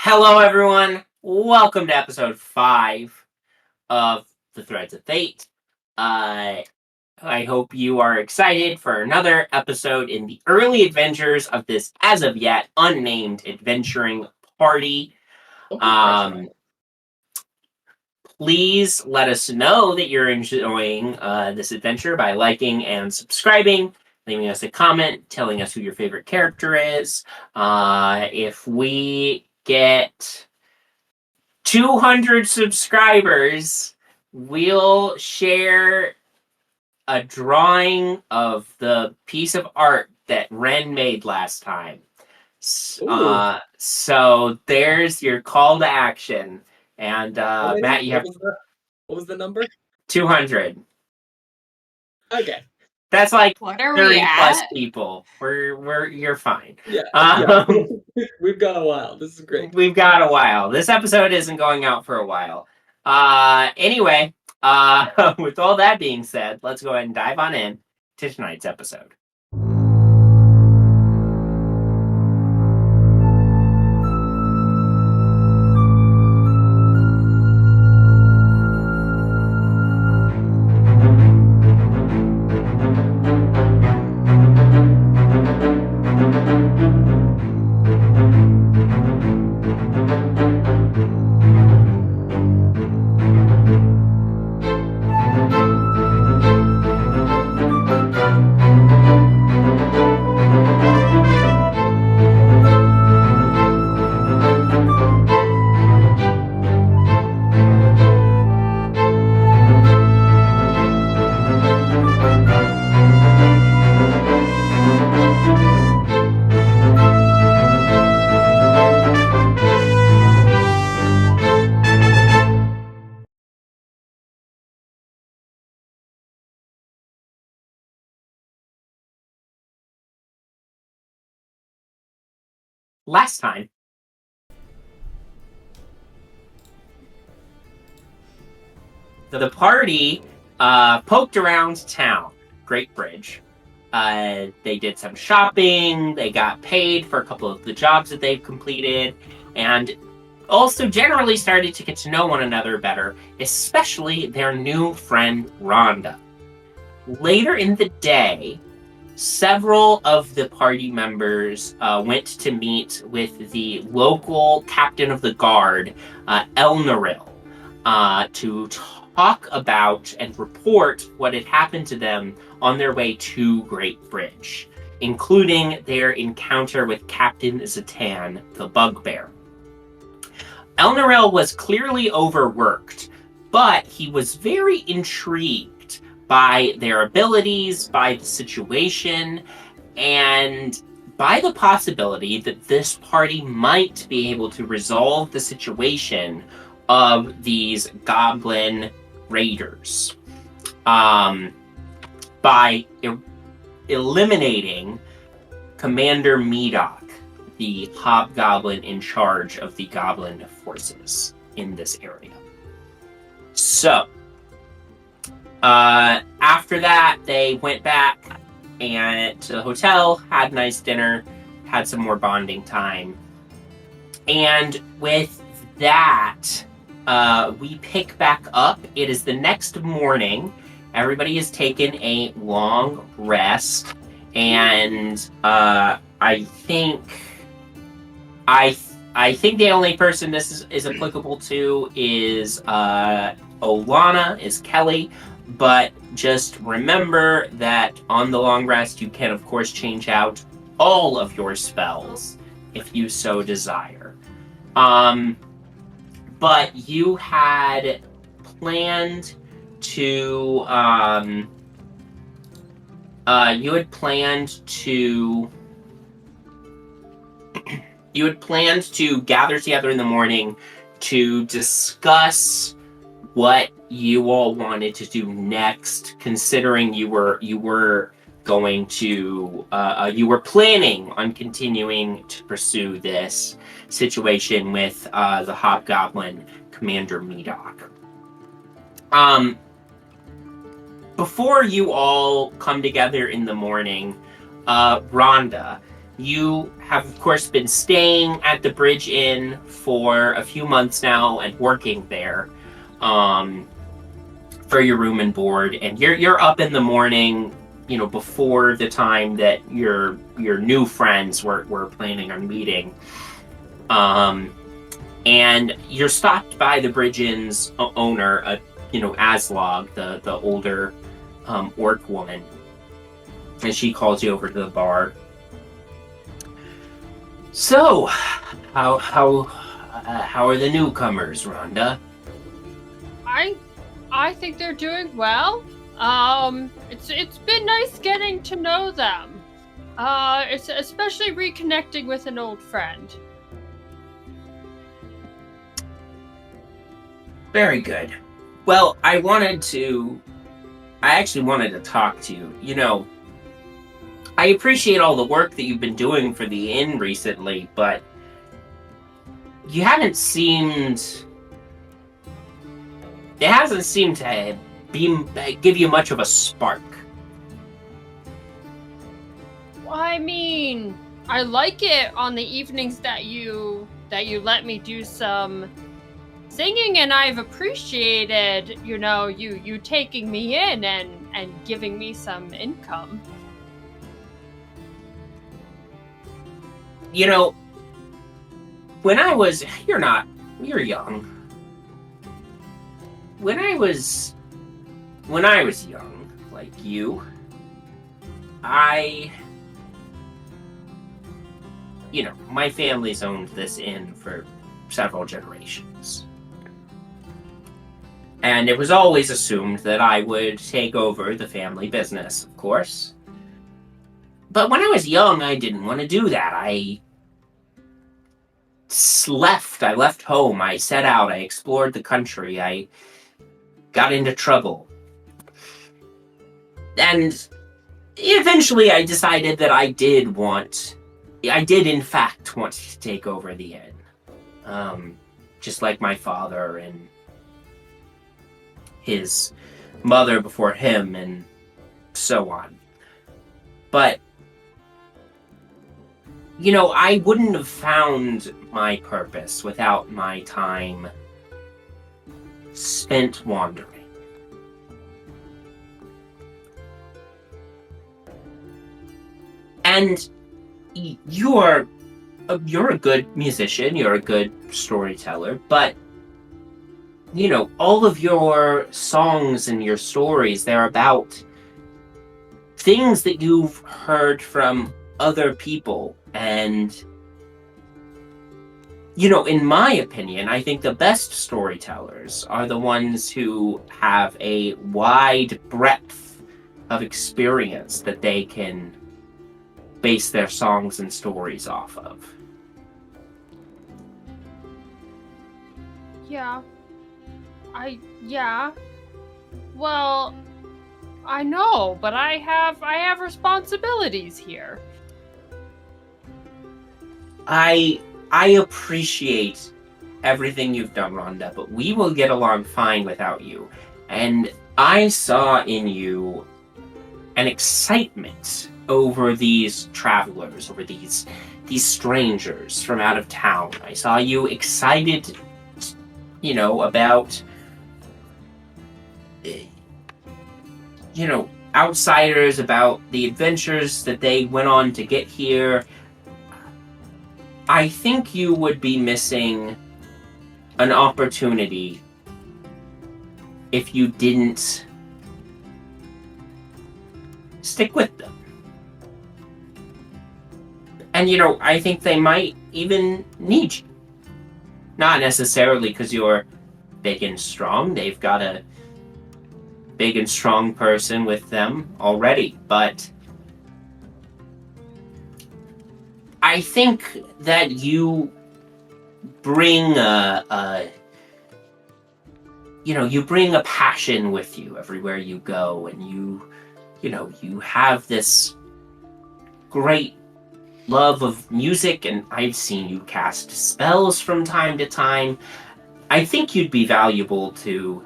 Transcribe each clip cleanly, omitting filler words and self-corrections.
Hello, everyone. Welcome to episode 5 of The Threads of Fate. I hope you are excited for another episode in the early adventures of this as of yet unnamed adventuring party. Please let us know that you're enjoying this adventure by liking and subscribing, leaving us a comment, telling us who your favorite character is. If we get 200 subscribers, we'll share a drawing of the piece of art that Wren made last time. So there's your call to action. And Matt, you have... What was the number? 200. Okay. That's like what are 30 we plus at? people. You're fine. Yeah. We've got a while. This is great. We've got a while. This episode isn't going out for a while. Anyway, with all that being said, let's go ahead and dive on in to tonight's episode. Last time, the party poked around town, Great Bridge. They did some shopping, they got paid for a couple of the jobs that they've completed, and also generally started to get to know one another better, especially their new friend, Rhonda. Later in the day, several of the party members went to meet with the local captain of the guard, Elnaril, to talk about and report what had happened to them on their way to Great Bridge, including their encounter with Captain Zatan, the Bugbear. Elnaril was clearly overworked, but he was very intrigued by their abilities, by the situation, and by the possibility that this party might be able to resolve the situation of these goblin raiders by eliminating Commander Medok, the hobgoblin in charge of the goblin forces in this area. So, after that, they went back and to the hotel, had a nice dinner, had some more bonding time. And with that, we pick back up. It is the next morning. Everybody has taken a long rest, and I think the only person this is applicable to is Olana, is Kelly. But just remember that on the long rest, you can, of course, change out all of your spells if you so desire. But you had planned to gather together in the morning to discuss what you all wanted to do next, considering you were planning on continuing to pursue this situation with the hobgoblin Commander Medok. Before you all come together in the morning, Rhonda, you have, of course, been staying at the Bridge Inn for a few months now and working there for your room and board. And you're up in the morning, before the time that your new friends were planning on meeting. And you're stopped by the Bridge Inn's owner, Aslog, the older orc woman, and she calls you over to the bar. So, how are the newcomers, Rhonda? I think they're doing well. It's been nice getting to know them. It's especially reconnecting with an old friend. Very good. Well, I actually wanted to talk to you. I appreciate all the work that you've been doing for the inn recently, but it hasn't seemed to give you much of a spark. I mean, I like it on the evenings that you let me do some singing, and I've appreciated, you taking me in and giving me some income. When I was... You're young. When I was young, like you, my family's owned this inn for several generations. And it was always assumed that I would take over the family business, of course. But when I was young, I didn't want to do that. I left home, I set out, I explored the country, I got into trouble. And eventually I decided that I did in fact want to take over the inn. Just like my father and his mother before him and so on. But I wouldn't have found my purpose without my time spent wandering. And you're a good musician, you're a good storyteller, but all of your songs and your stories, they're about things that you've heard from other people. And, in my opinion, I think the best storytellers are the ones who have a wide breadth of experience that they can base their songs and stories off of. Yeah. Well, I know, but I have responsibilities here. I appreciate everything you've done, Rhonda, but we will get along fine without you. And I saw in you an excitement over these travelers, over these strangers from out of town. I saw you excited, about, outsiders, about the adventures that they went on to get here. I think you would be missing an opportunity if you didn't stick with them. And, I think they might even need you. Not necessarily because you're big and strong. They've got a big and strong person with them already, but I think that you bring you bring a passion with you everywhere you go, and you have this great love of music, and I've seen you cast spells from time to time. I think you'd be valuable to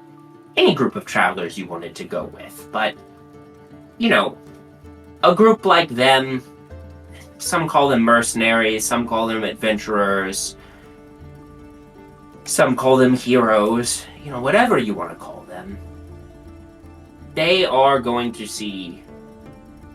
any group of travelers you wanted to go with, but a group like them, some call them mercenaries, some call them adventurers, some call them heroes, whatever you want to call them. They are going to see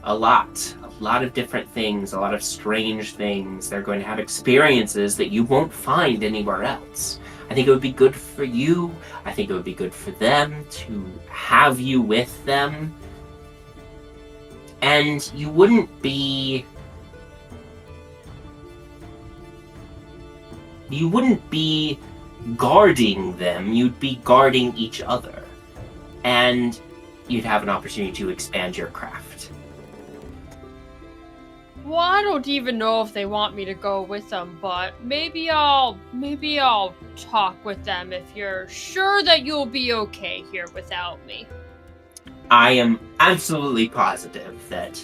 a lot of different things, a lot of strange things. They're going to have experiences that you won't find anywhere else. I think it would be good for you. I think it would be good for them to have you with them. And you wouldn't be guarding them, you'd be guarding each other. And you'd have an opportunity to expand your craft. Well, I don't even know if they want me to go with them, but maybe I'll talk with them if you're sure that you'll be okay here without me. I am absolutely positive that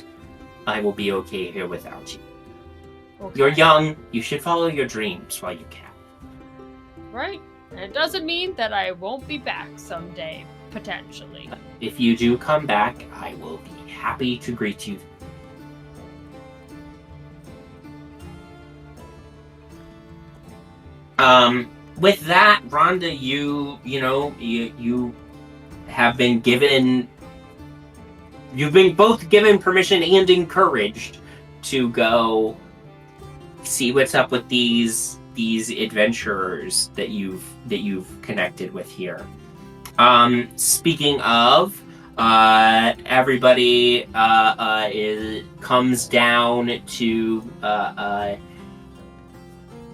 I will be okay here without you. Okay. You're young, you should follow your dreams while you can. Right? And it doesn't mean that I won't be back someday, potentially. If you do come back, I will be happy to greet you. With that, Rhonda, you have been given. You've been both given permission and encouraged to go see what's up with these adventurers that you've connected with here. Speaking of, everybody comes down to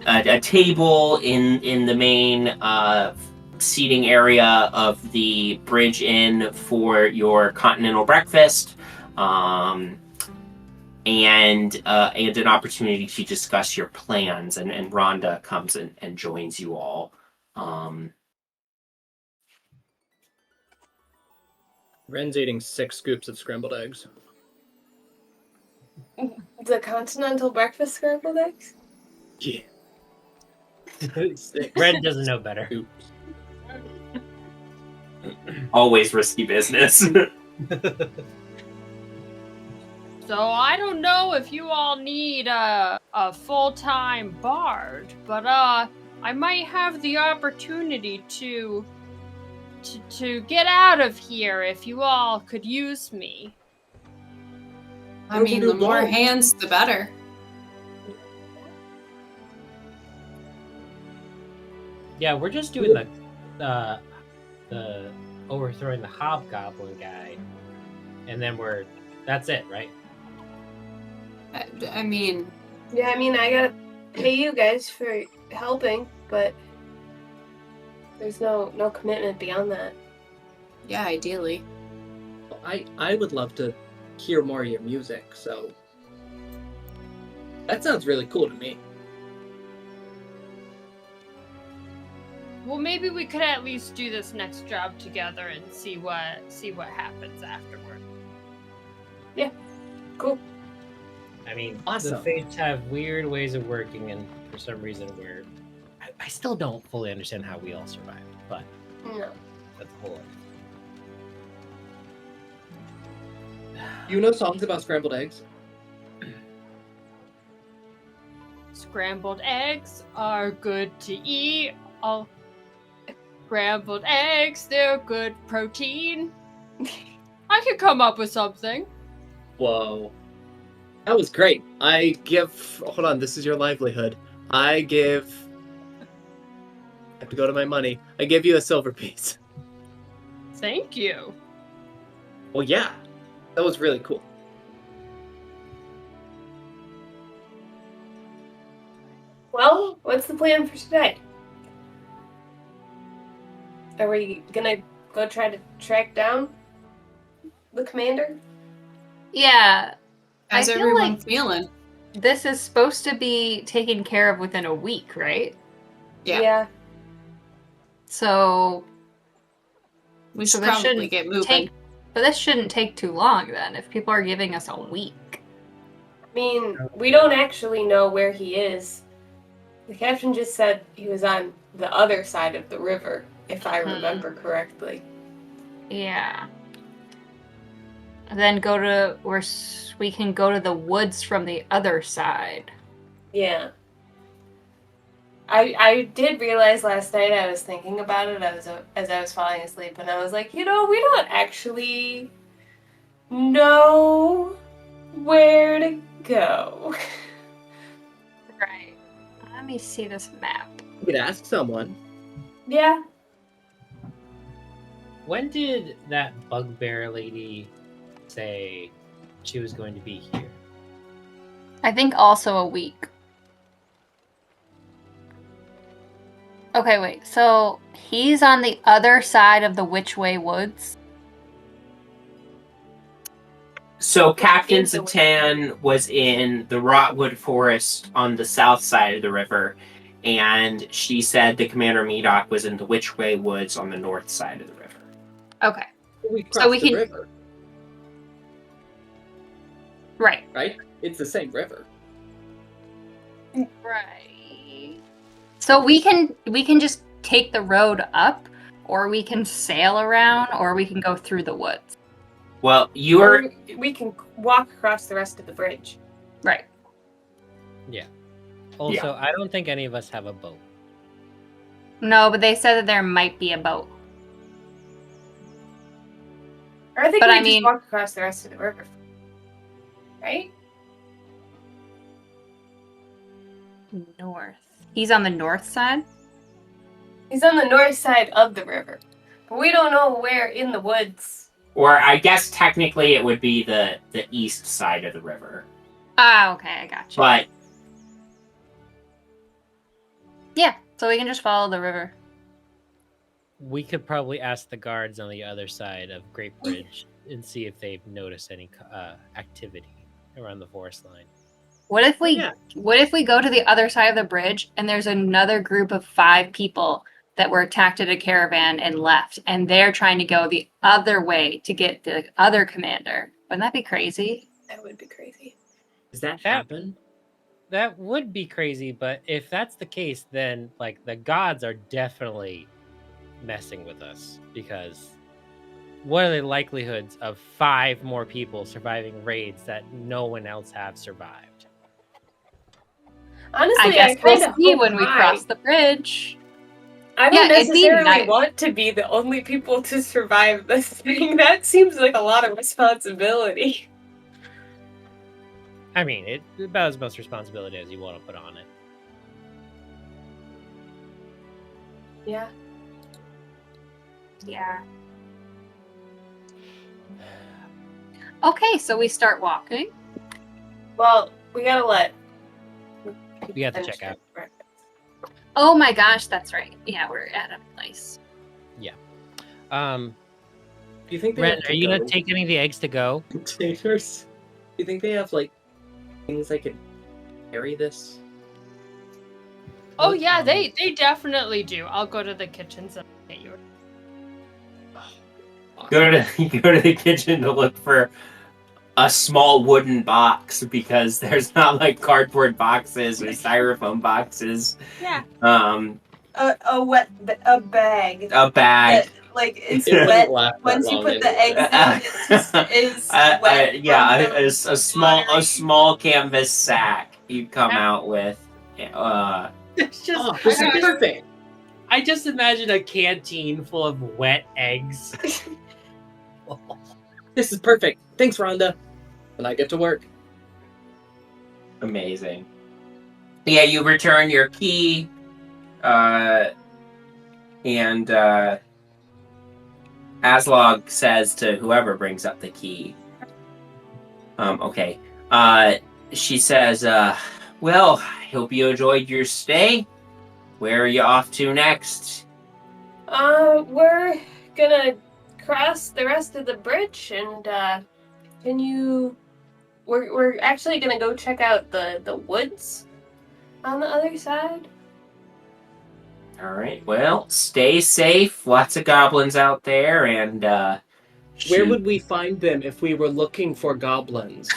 a table in the main seating area of the Bridge Inn for your continental breakfast, and an opportunity to discuss your plans. And Rhonda comes and joins you all. Wren's eating 6 scoops of scrambled eggs. The continental breakfast scrambled eggs? Yeah. Wren doesn't know better. Oops. Always risky business. So I don't know if you all need a full-time bard, but I might have the opportunity to get out of here if you all could use me. I mean, the more hands, the better. Yeah, we're just doing the overthrowing the hobgoblin guy, and then that's it, right? I mean, Yeah, I gotta pay you guys for helping, but there's no commitment beyond that. yeah, ideally. I would love to hear more of your music, so that sounds really cool to me. Well, maybe we could at least do this next job together and see what happens afterward. Yeah, cool. I mean, Awesome. The Fates have weird ways of working, and for some reason, I still don't fully understand how we all survived, but No. that's a whole other. You know songs about scrambled eggs? Scrambled eggs are good to eat. Scrambled eggs, they're good protein. I could come up with something. Whoa. That was great. Hold on, this is your livelihood. I have to go to my money. I give you a silver piece. Thank you. Well, yeah. That was really cool. Well, what's the plan for today? Are we gonna go try to track down the commander? Yeah, How's I feel everyone like feeling? this is supposed to be taken care of within a week, right? Yeah. So We should this probably shouldn't get moving. but this shouldn't take too long then, if people are giving us a week. We don't actually know where he is. The captain just said he was on the other side of the river, if I remember correctly. Yeah. then go to we can go to the woods from the other side. Yeah. I did realize last night, I was thinking about it as I was falling asleep, and I was like, we don't actually know where to go. Right. Let me see this map. You could ask someone. Yeah. When did that bugbear lady say she was going to be here? I think also a week. Okay, wait. So he's on the other side of the Whichway Woods. So Captain Into Satan was in the Rotwood Forest on the south side of the river, and she said the Commander Medok was in the Whichway Woods on the north side of the river. Okay. We crossed we the can- river, Right. right? It's the same river. Right. So we can just take the road up, or we can sail around, or we can go through the woods. Well, Or we can walk across the rest of the bridge. Right. Also, I don't think any of us have a boat. No, but they said that there might be a boat. Or I think But we I just mean- walk across the rest of the river. Right? North. He's on the north side? He's on the north side of the river. But we don't know where in the woods. or I guess technically it would be the east side of the river. Ah, okay, I got you. But Yeah, so we can just follow the river. We could probably ask the guards on the other side of Great Bridge and see if they've noticed any activity around the forest line. What if we Yeah. what if we go to the other side of the bridge and there's another group of 5 people that were attacked at a caravan and left, and they're trying to go the other way to get the other commander? Wouldn't that be crazy? That would be crazy. Does that That- happen? That would be crazy, but if that's the case, then like the gods are definitely messing with us, because what are the likelihoods of 5 more people surviving raids that no one else have survived? Honestly, I guess we'll kinda see hope when we not. cross the bridge. I don't Yeah, it'd be necessarily nice. want to be the only people to survive this thing. That seems like a lot of responsibility. I mean, it's about as much responsibility as you want to put on it. Yeah. Yeah. Okay, so we start walking. Well, we gotta let. We have to finish check out. their breakfast. Oh my gosh, that's right. Yeah, we're at a place. Um, Do you think they Wren, have are you gonna go? take any of the eggs to go? containers? Do you think they have like things that could carry this? Oh yeah, they definitely do. I'll go to the kitchens and get you. go to the kitchen to look for a small wooden box, because there's not like cardboard boxes or styrofoam boxes. Yeah. A bag. A bag. Like it's It wouldn't wet. last that Once you long put the anyway. eggs in, it just is wet. Yeah, from a the small watery- small canvas sack you come Yeah. out with. It's just Oh, this is perfect. I just imagine a canteen full of wet eggs. This is perfect. Thanks, Rhonda. And I get to work. Amazing. Yeah, you return your key, and Aslog says to whoever brings up the key. Okay. She says, well, I hope you enjoyed your stay. Where are you off to next? We're gonna cross the rest of the bridge, and we're actually gonna go check out the woods on the other side. All right. Well, stay safe. Lots of goblins out there, and Where shoot. would we find them if we were looking for goblins?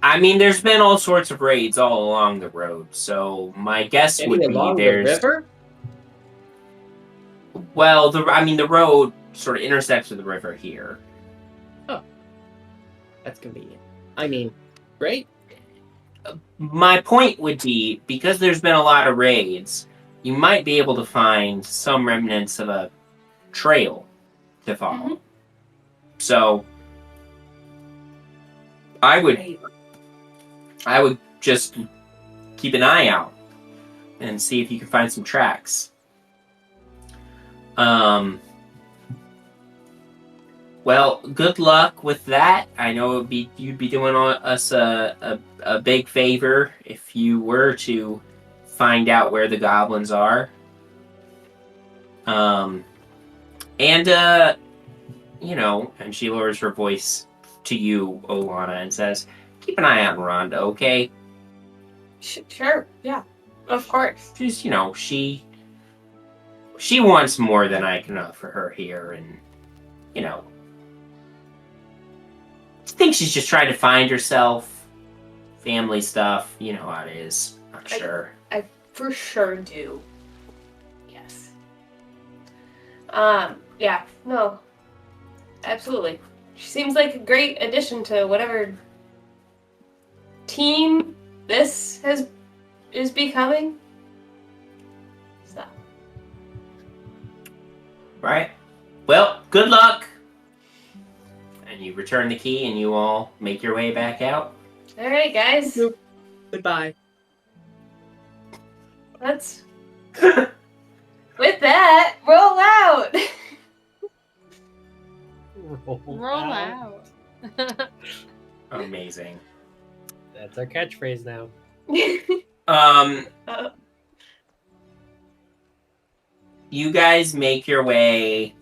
I mean, there's been all sorts of raids all along the road, so my guess Any would be along the there's. river? Well, the road sort of intersects with the river here. That's convenient. I mean, great. My point would be, because there's been a lot of raids, you might be able to find some remnants of a trail to follow. Mhm. So I would just keep an eye out and see if you can find some tracks. Well, good luck with that. I know you'd be doing us a big favor if you were to find out where the goblins are. And she lowers her voice to you, Olana, and says, keep an eye on Rhonda, okay? Sure, yeah, of course. Just, she wants more than I can offer her here, and, I think she's just trying to find herself, family stuff, you know how it is, I'm sure. I for sure do. Yes. Yeah, no. Absolutely. She seems like a great addition to whatever team this is becoming. So. Right. Well, good luck. And you return the key and you all make your way back out. All right, guys. Goodbye. Let's with that, roll out. Roll out. Amazing. That's our catchphrase now. You guys make your way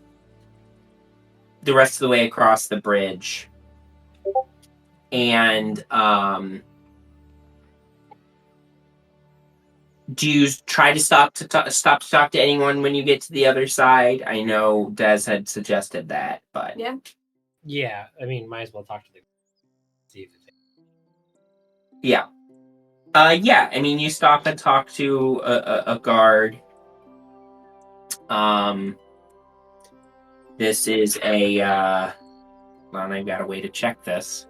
the rest of the way across the bridge. And do you try to stop to talk to anyone when you get to the other side? I know Des had suggested that, but Yeah. Yeah, I mean, might as well talk to the. See if it's. yeah. Yeah, I mean, you stop and talk to a guard. This is a, well, I've got a way to check this.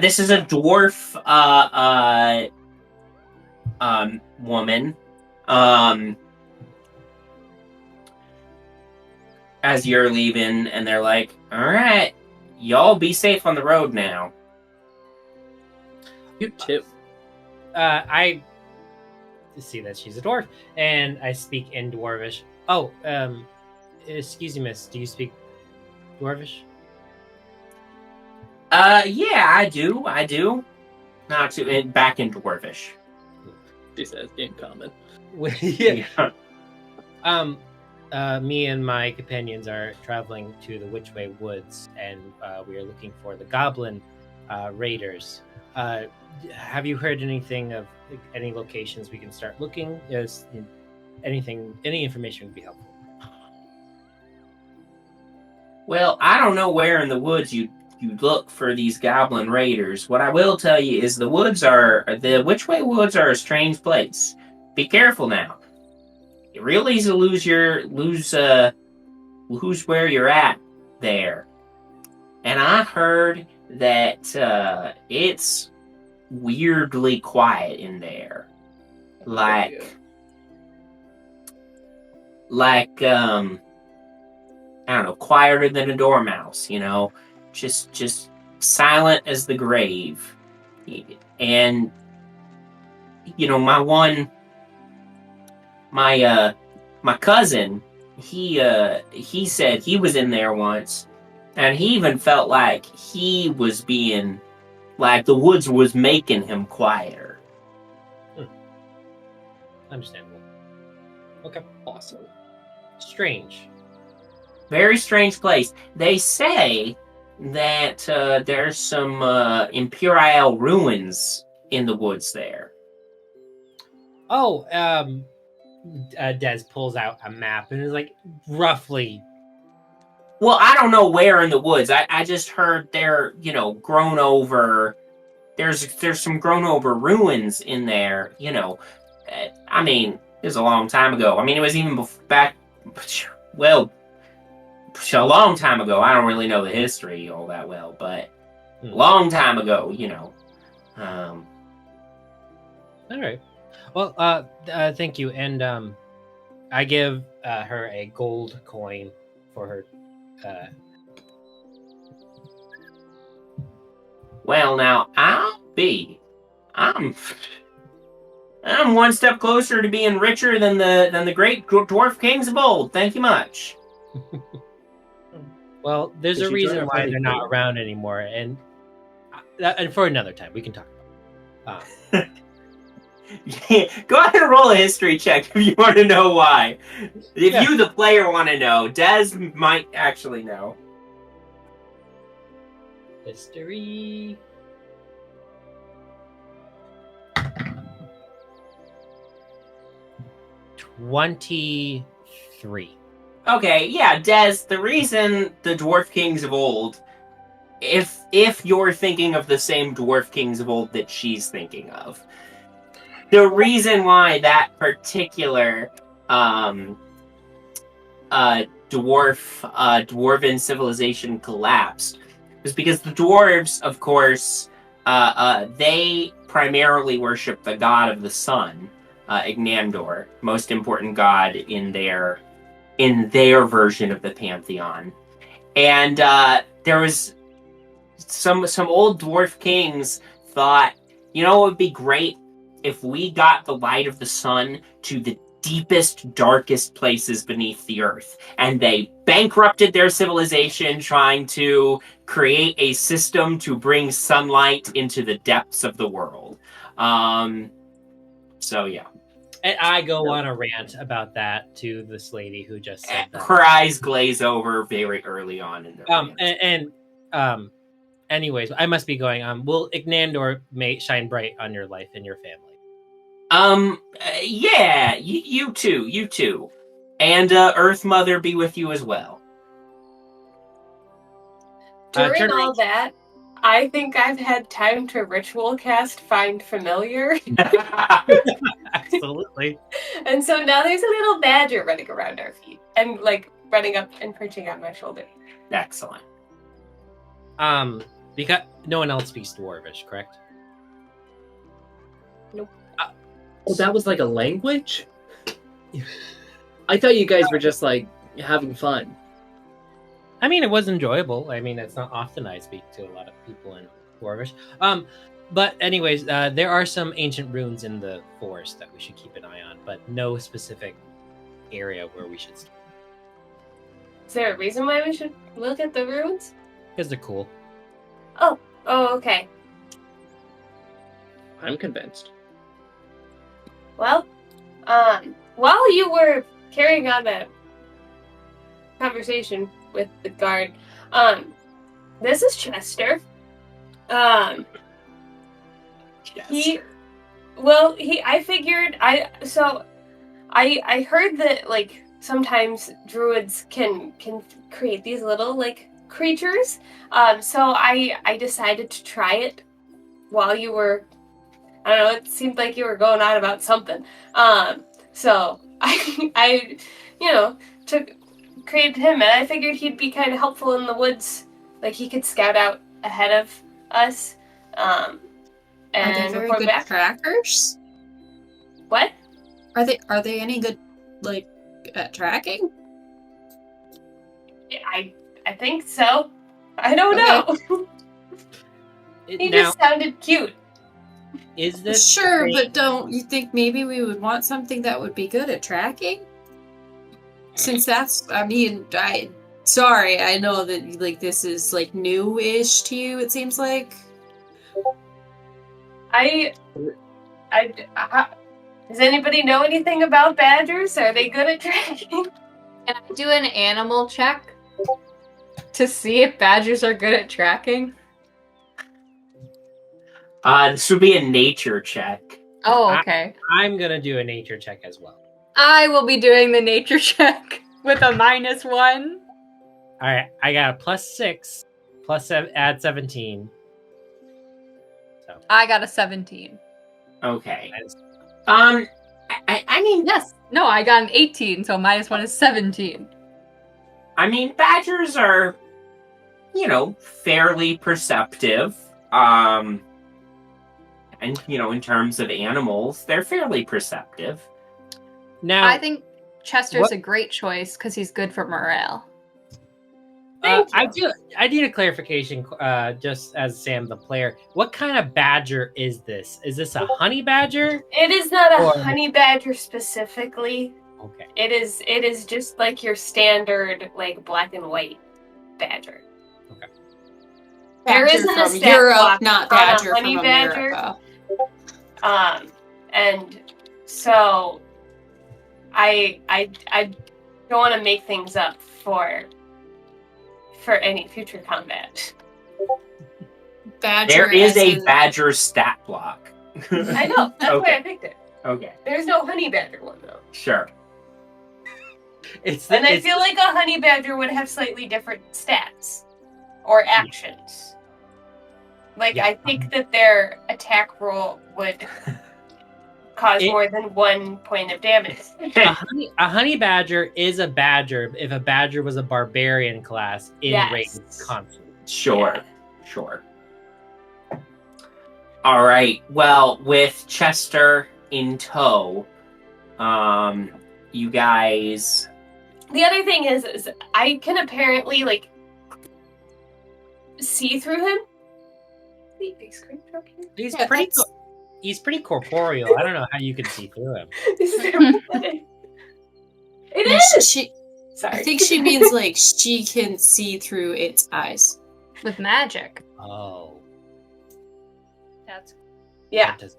This is a dwarf, woman. As you're leaving, and they're like, alright, y'all be safe on the road now. You too. I see that she's a dwarf, and I speak in Dwarvish. Oh, excuse me, miss, do you speak Dwarvish? Yeah, I do. Not to, back in Dwarvish. She says in common. Yeah. Me and my companions are traveling to the Whichway Woods, and we are looking for the goblin raiders. Have you heard anything of any locations we can start looking? Any information would be helpful. Well, I don't know where in the woods you look for these goblin raiders. What I will tell you is the Whichway Woods are a strange place. Be careful now. You're real easy to lose where you're at there. And I heard that it's weirdly quiet in there. Like I don't know, quieter than a dormouse, just silent as the grave. And my cousin, he said he was in there once, and he even felt like he was being, like the woods was making him quieter. Understandable. Okay. Awesome. Strange. Very strange place. They say that there's some Imperial ruins in the woods there. Oh, Des pulls out a map and is like, roughly. Well, I don't know where in the woods. I just heard they're, grown over. There's some grown over ruins in there, I mean, it was a long time ago. I mean, it was even back, well, a long time ago. I don't really know the history all that well, but a long time ago, you know. All right. Well, thank you, and I give her a gold coin for her. Well, now I'm one step closer to being richer than the great dwarf kings of old. Thank you much. Well, there's Did a you join reason our why party, they're not Kyra? around anymore, and for another time we can talk about it. Go ahead and roll a history check if you want to know why. If Yeah. you, the player, want to know, Des might actually know. History. $23. Okay, yeah, Des, the reason the Dwarf Kings of old, if you're thinking of the same Dwarf Kings of old that she's thinking of, the reason why that particular dwarven civilization collapsed was because the dwarves, of course, they primarily worship the god of the sun, Ignandor, most important god in their version of the pantheon. And there was some old dwarf kings thought, you know, it would be great if we got the light of the sun to the deepest, darkest places beneath the earth. And they bankrupted their civilization trying to create a system to bring sunlight into the depths of the world. So, yeah. And I go on a rant about that to this lady who just said that. Her eyes glaze over very early on in the rant. Anyways, I must be going. Will Ignandor may shine bright on your life and your family? Yeah, you too. And Earth Mother be with you as well. During all that, I think I've had time to ritual cast Find Familiar. Absolutely. And so now there's a little badger running around our feet and like running up and perching on my shoulder. Excellent. Because no one else speaks Dwarvish, correct? Nope. Oh, that was like a language? I thought you guys were just like having fun. I mean, it was enjoyable. I mean, it's not often I speak to a lot of people in Dwarvish. But anyways, there are some ancient runes in the forest that we should keep an eye on, but no specific area where we should start. Is there a reason why we should look at the runes? Because they're cool. Oh, okay. I'm convinced. Well, while you were carrying on that conversation with the guard, this is Chester. I heard that like sometimes druids can create these little like creatures. So I decided to try it while you were, I don't know, it seemed like you were going on about something. So I created him, and I figured he'd be kind of helpful in the woods. Like he could scout out ahead of us. Are they very report good back. trackers? What? Are they any good, like, at tracking? I think so. I don't know. He just sounded cute. Is this Sure, but don't you think maybe we would want something that would be good at tracking? Since that's, I mean, sorry, I know that like this is like new-ish to you. It seems like. Does anybody know anything about badgers? Are they good at tracking? Can I do an animal check to see if badgers are good at tracking? This would be a nature check. Oh, okay. I'm gonna do a nature check as well. I will be doing the nature check with a -1. All right, I got a +6, add 17. So I got a 17. Okay. I mean, Yes. No, I got an 18, so -1 is 17. I mean, badgers are, fairly perceptive. And, in terms of animals, they're fairly perceptive. Now, I think Chester's a great choice because he's good for morale. I need a clarification, just as Sam the player. What kind of badger is this? Is this a honey badger? It is not a Or- honey badger specifically. Okay. It is just like your standard like black and white badger. There Badger isn't a from stat Europe, block not on a badger honey from badger. America. And so I don't want to make things up for any future combat. Badger There is as a in- badger stat block. I know, that's Okay. why I picked it. Okay, There's no honey badger one though. sure. And I feel like a honey badger would have slightly different stats or actions. Like, Yeah. I think that their attack roll would cause more than 1 point of damage. a honey badger is a badger if a badger was a barbarian class in Yes. Raid's conflict. Sure. All right. Well, with Chester in tow, you guys. The other thing is I can apparently, like, see through him. The big screen truck here? He's Yeah, pretty. that's- He's pretty corporeal. I don't know how you can see through him. This is very pathetic. It is! She, Sorry. I think she means like she can see through its eyes. With magic. Oh, That's Yeah. that does-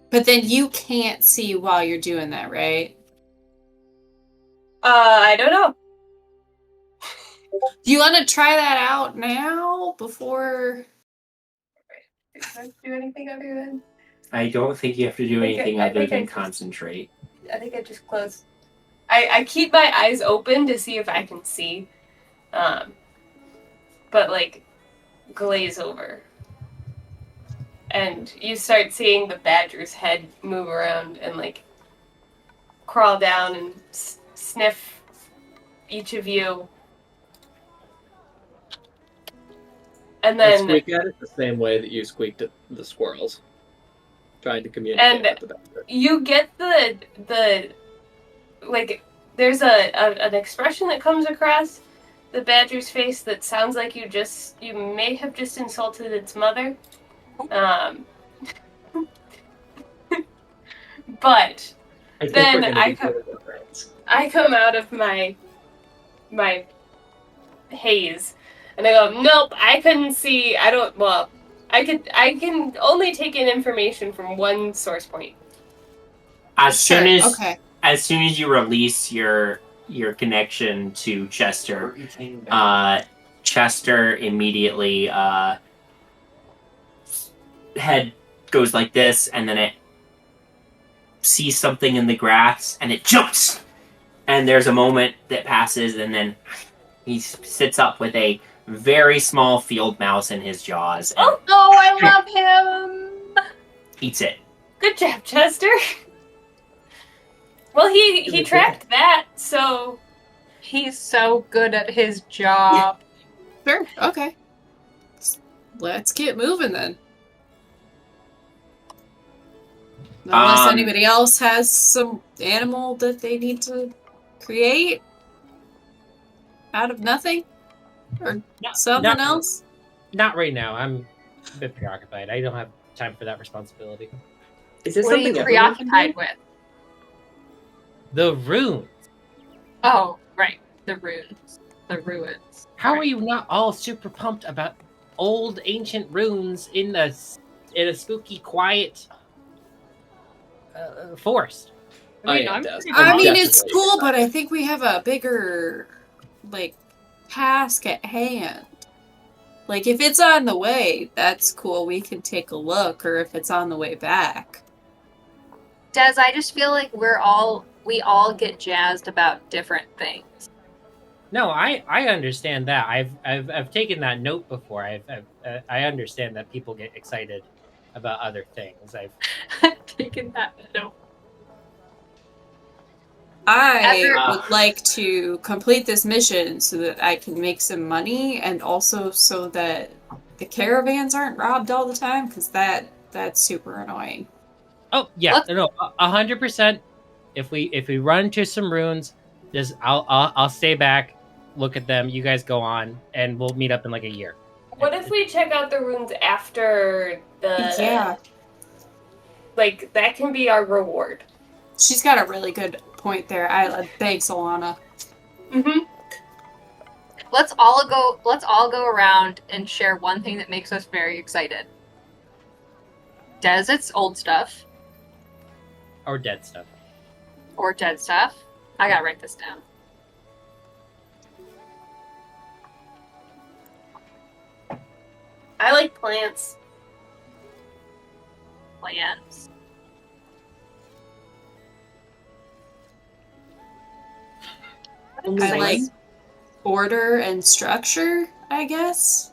But then you can't see while you're doing that, right? I don't know. Do you want to try that out now before? Can I do anything other than... I don't think you have to do I think anything I other think I than just- concentrate. I think I just closed. I keep my eyes open to see if I can see. But like glaze over. And you start seeing the badger's head move around and like crawl down and sniff each of you. And I then squeak at it the same way that you squeaked at the squirrels, trying to communicate with the badger. you get the like there's an expression that comes across the badger's face that sounds like you may have just insulted its mother, but I think then we're gonna I be co- good at friends. I come out of my haze and I go, nope, I couldn't see. I can only take in information from one source point. As soon as Okay. as soon as you release your connection to Chester, Chester immediately head goes like this, and then it sees something in the grass, and it jumps. And there's a moment that passes, and then he sits up with a very small field mouse in his jaws and Oh, I love him! eats it. Good job, Chester. Well, he tracked that, so He's so good at his job. Sure. Okay. Let's get moving then. Unless anybody else has some animal that they need to create out of nothing or something not- else. Not right now. I'm a bit preoccupied. I don't have time for that responsibility. Is this What are you something everyone can preoccupied do? with? The runes. Oh, right. The runes. The ruins. How are you not all super pumped about old ancient runes in a spooky, quiet forest? I mean, am I'm Des. pretty I I'm mean, it's definitely cool, excited. but I think we have a bigger, like, task at hand. Like, if it's on the way, that's cool. We can take a look, or if it's on the way back. Des, I just feel like we all get jazzed about different things. No, I understand that. I've taken that note before. I understand that people get excited about other things. I've taken that note I Ever- would like to complete this mission so that I can make some money, and also so that the caravans aren't robbed all the time, because that's super annoying. Oh yeah, Let's- no, 100%. If we run into some runes, just I'll stay back, look at them. You guys go on, and we'll meet up in like a year. What if we check out the runes after the... Yeah, Like, that can be our reward. she's got a really good point there. Thanks, Olana. Mm-hmm. Let's all go around and share one thing that makes us very excited. It's old stuff Or dead stuff. or dead stuff. I gotta write this down. I like plants. Plans. I like order and structure, I guess.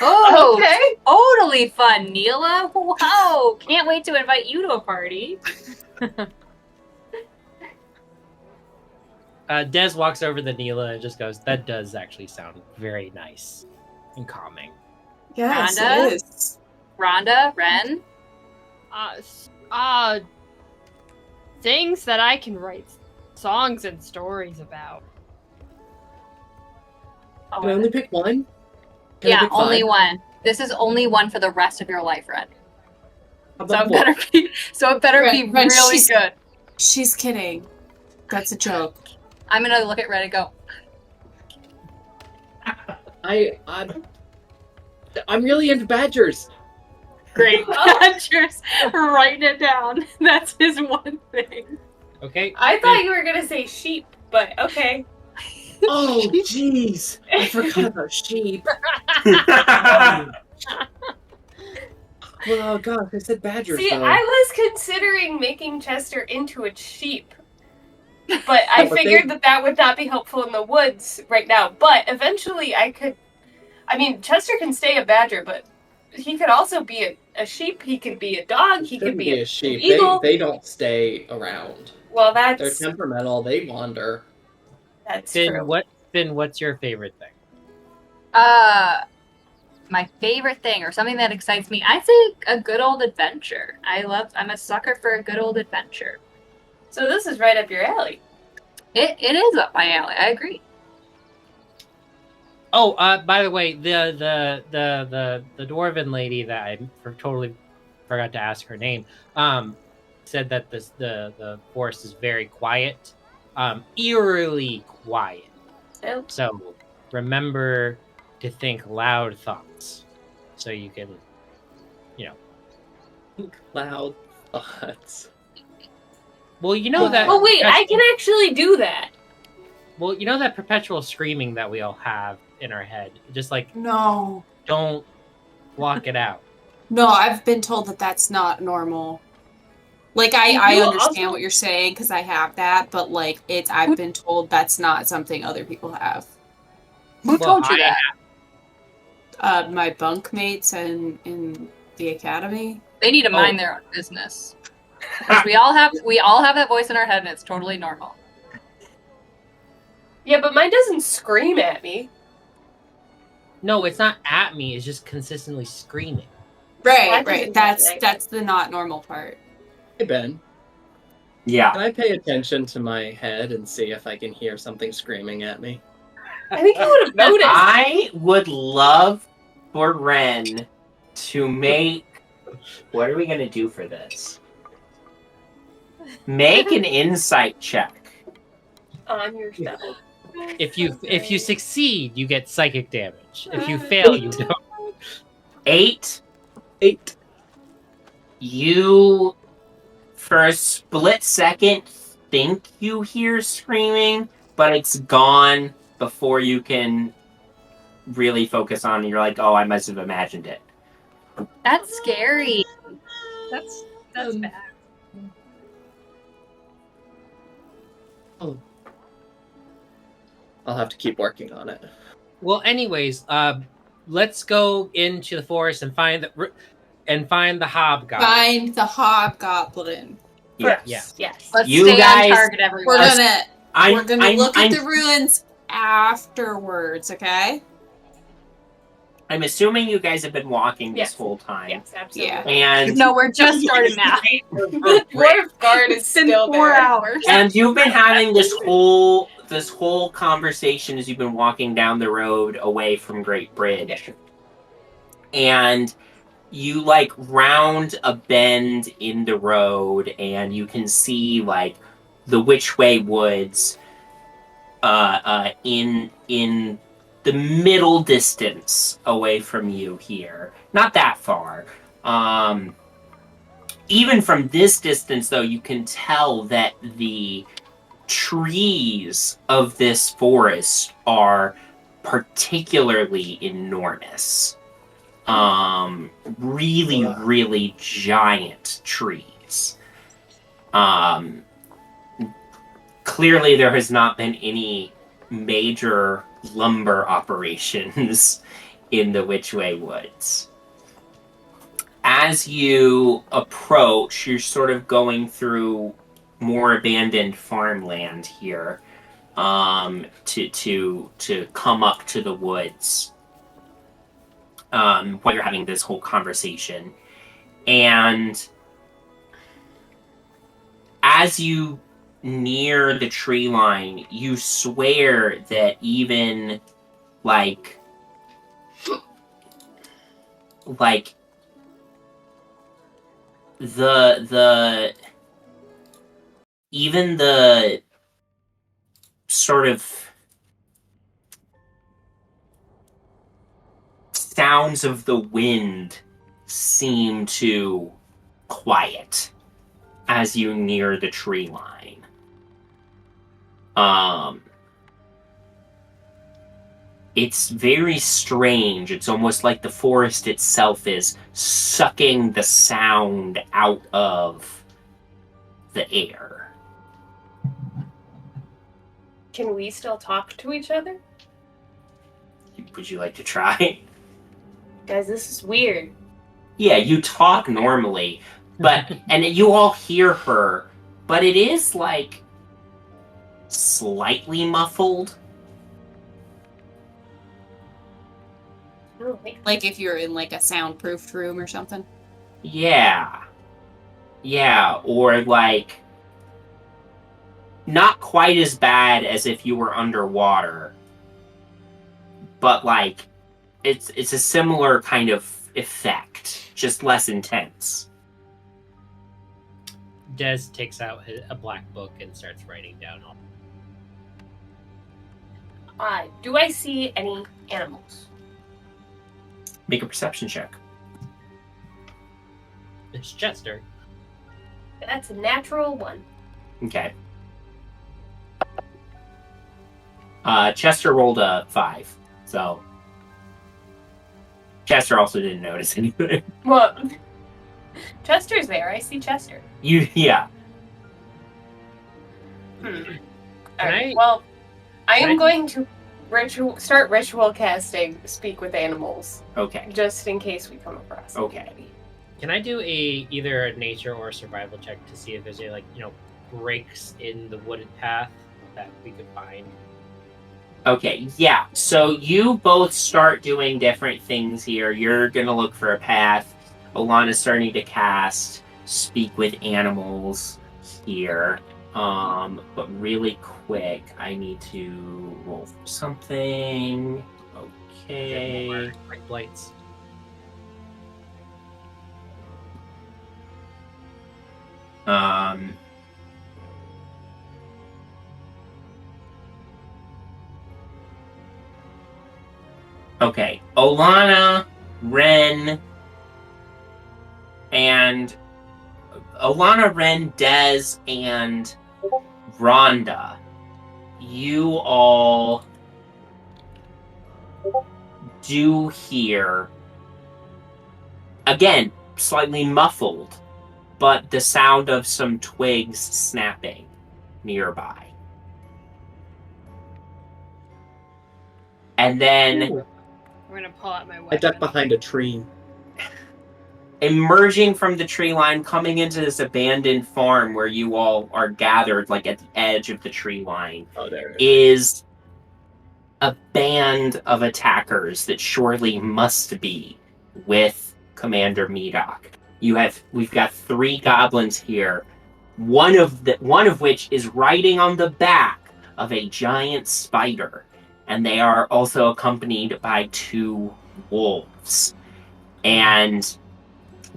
Oh, Okay. totally fun, Neela. Wow, can't wait to invite you to a party. Des walks over to Neela and just goes, "That does actually sound very nice and calming." Yes, Rhonda? it is. Rhonda, Wren. Things that I can write songs and stories about. Can I only pick one? Can I Yeah, pick only five? one. This is only one for the rest of your life, Wren. How So about it four? better be. So it better be Wren, really she's- good. She's kidding. That's a joke. I'm gonna look at Wren and go. I'm really into badgers. Great. Badgers. Writing it down. That's his one thing. Okay. I thought you were gonna say sheep, but okay. Oh, jeez. I forgot about sheep. Well, gosh, I said badgers, See, though. I was considering making Chester into a sheep. But I But figured that would not be helpful in the woods right now. But eventually I could... I mean, Chester can stay a badger, but he could also be a sheep. He could be a dog. He could Shouldn't be a sheep. an eagle. They don't stay around. Well, They're that's temperamental. They wander. true. What's your favorite thing? My favorite thing, or something that excites me, I'd say a good old adventure. I'm a sucker for a good old adventure. So this is right up your alley. It is up my alley. I agree. Oh, by the way, the dwarven lady that I totally forgot to ask her name, said that the forest is very quiet, eerily quiet. Oh. So remember to think loud thoughts, so you can, Loud thoughts. Well, you know that. Oh wait, I can actually do that. Well, you know that perpetual screaming that we all have in our head. Just like No. don't block it out. No, I've been told that that's not normal. Like, I You understand also- what you're saying, because I have that, but, like, I've been told that's not something other people have. Who told you I that? My bunkmates in the academy. They need to mind their own business. 'Cause we all have that voice in our head, and it's totally normal. Yeah, but mine doesn't scream at me. No, it's not at me. It's just consistently screaming. Right, That right. doesn't That's the not normal part. Hey, Ben. Yeah. Can I pay attention to my head and see if I can hear something screaming at me? I think you would have noticed. I would love for Wren to make. What are we gonna do for this? Make an insight check. On your stuff. If you succeed, you get psychic damage. If you fail, you don't. 8. 8. You, for a split second, think you hear screaming, but it's gone before you can really focus on it. You're like, oh, I must have imagined it. That's scary. That's bad. I'll have to keep working on it. Well, anyways, let's go into the forest and find the hobgoblin. Find the hobgoblin. Yes. Yeah. Yes. Let's You stay guys- on target, everyone. We're gonna We're gonna look at the ruins afterwards, okay? I'm assuming you guys have been walking this Yes. whole time. Yes, absolutely. And No, we're just starting now. Dwarf guard is It's been still 4 there. hours. And you've been having this whole conversation as you've been walking down the road away from Great Bridge. And you like round a bend in the road and you can see like the Whichway Woods in the middle distance away from you here. Not that far. Even from this distance, though, you can tell that the trees of this forest are particularly enormous. Really, really giant trees. Clearly, there has not been any major lumber operations in the Whichway Woods. As you approach, you're sort of going through more abandoned farmland here, to come up to the woods, while you're having this whole conversation. And as you near the tree line, you swear that even like the even the sort of sounds of the wind seem to quiet as you near the tree line. It's very strange. It's almost like the forest itself is sucking the sound out of the air. Can we still talk to each other? Would you like to try? Guys, this is weird. Yeah, you talk normally, but and you all hear her, but it is like slightly muffled. Oh, Like if you're in like a soundproofed room or something. Yeah, or like not quite as bad as if you were underwater, but like it's a similar kind of effect, just less intense. Des takes out a black book and starts writing down all. do I see any animals? Make a perception check. It's Chester. That's a natural 1. Okay. Chester rolled a 5, so Chester also didn't notice anything. Well, Chester's there. I see Chester. Yeah. Alright, well, I am I- going to start ritual casting Speak with Animals, Okay. just in case we come across Okay. anybody. Can I do either a nature or a survival check to see if there's any breaks in the wooded path that we could find? Okay, yeah. So you both start doing different things here. You're gonna look for a path. Olana's starting to cast Speak with Animals here. But really quick, I need to roll for something. Okay. Break blights. Okay, Olana, Wren, Des, and Rhonda. You all do hear, again, slightly muffled, but the sound of some twigs snapping nearby. And then I'm gonna pull out my I weapon. duck behind a tree. emerging from the tree line, coming into this abandoned farm where you all are gathered, like at the edge of the tree line, Oh, there. is a band of attackers that surely must be with Commander Medok. We've got 3 goblins here, one of which is riding on the back of a giant spider, and they are also accompanied by 2 wolves. And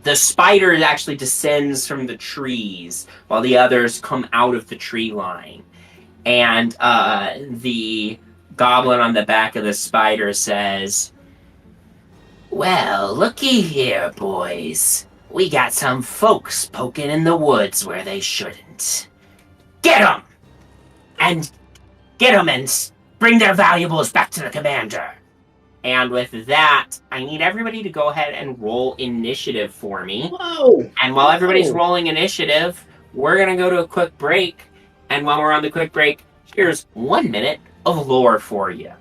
the spider actually descends from the trees while the others come out of the tree line. And the goblin on the back of the spider says, "Well, looky here, boys. We got some folks poking in the woods where they shouldn't. Get 'em! And get 'em and bring their valuables back to the commander." And with that, I need everybody to go ahead and roll initiative for me. Whoa! And while everybody's rolling initiative, we're going to go to a quick break. And while we're on the quick break, here's 1 minute of lore for you.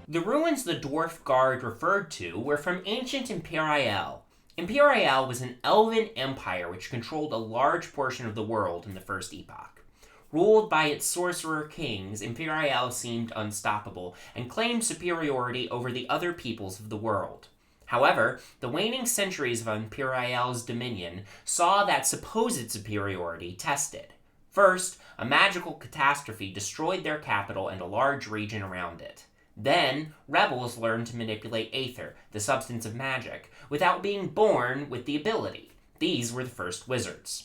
The ruins the Dwarf Guard referred to were from ancient Imperial. Imperial was an elven empire which controlled a large portion of the world in the First Epoch. Ruled by its sorcerer kings, Imperial seemed unstoppable and claimed superiority over the other peoples of the world. However, the waning centuries of Imperial's dominion saw that supposed superiority tested. First, a magical catastrophe destroyed their capital and a large region around it. Then, rebels learned to manipulate aether, the substance of magic, without being born with the ability. These were the first wizards.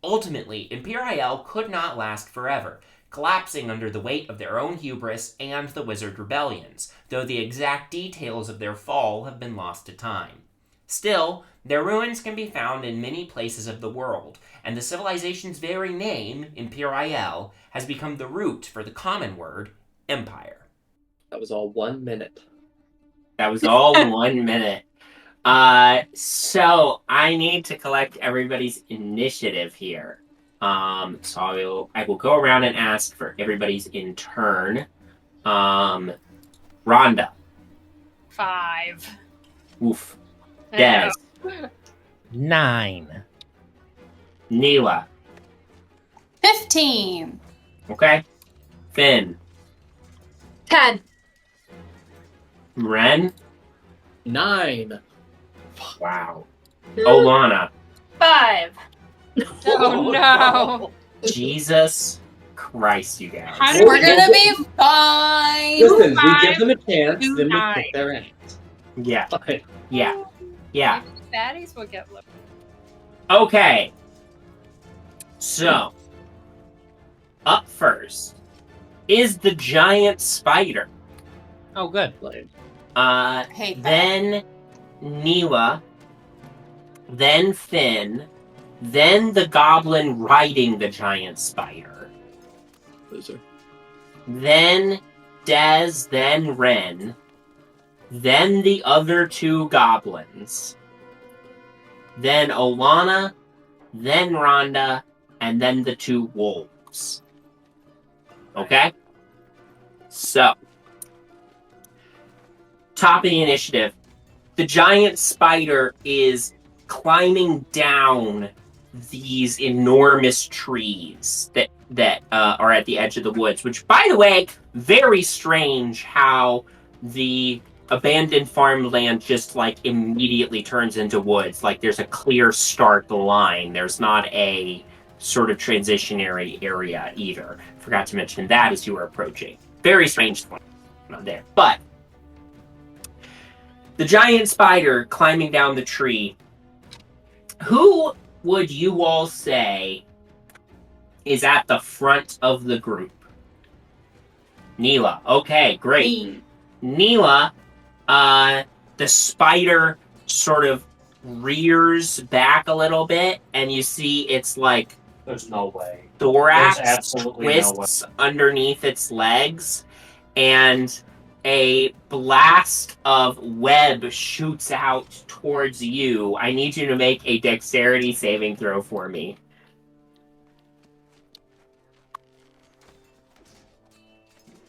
Ultimately, Imperial could not last forever, collapsing under the weight of their own hubris and the wizard rebellions, though the exact details of their fall have been lost to time. Still, their ruins can be found in many places of the world, and the civilization's very name, Imperial, has become the root for the common word, empire. That was all 1 minute. That was all 1 minute. So I need to collect everybody's initiative here. So I will go around and ask for everybody's in turn. Rhonda. 5. Oof. Des. 9. Neela. 15. Okay. Fyn. 10. Wren. 9. Wow. Olana. 5. Oh no. Jesus Christ, you guys. How do We're gonna be fine. Listen, we 5, give them a chance, 2, then we 9. kick their ass. Yeah, Fine. yeah, yeah. Baddies will get lip. Okay. So, up first is the giant spider. Oh, good. Like, Hate that. Then Neela, then Fyn, then the goblin riding the giant spider, loser. then Des, then Wren, then the other 2 goblins, then Olana, then Rhonda, and then the 2 wolves. Okay? So, top of the initiative, the giant spider is climbing down these enormous trees that are at the edge of the woods, which, by the way, very strange how the abandoned farmland just, like, immediately turns into woods. Like, there's a clear start line. There's not a sort of transitionary area either. Forgot to mention that as you were approaching. Very strange one there. But the giant spider climbing down the tree. Who would you all say is at the front of the group? Neela. Okay, great. Me. Neela, the spider sort of rears back a little bit, and you see it's like There's no way. thorax There's absolutely no way. twists underneath its legs, and a blast of web shoots out towards you. I need you to make a dexterity saving throw for me.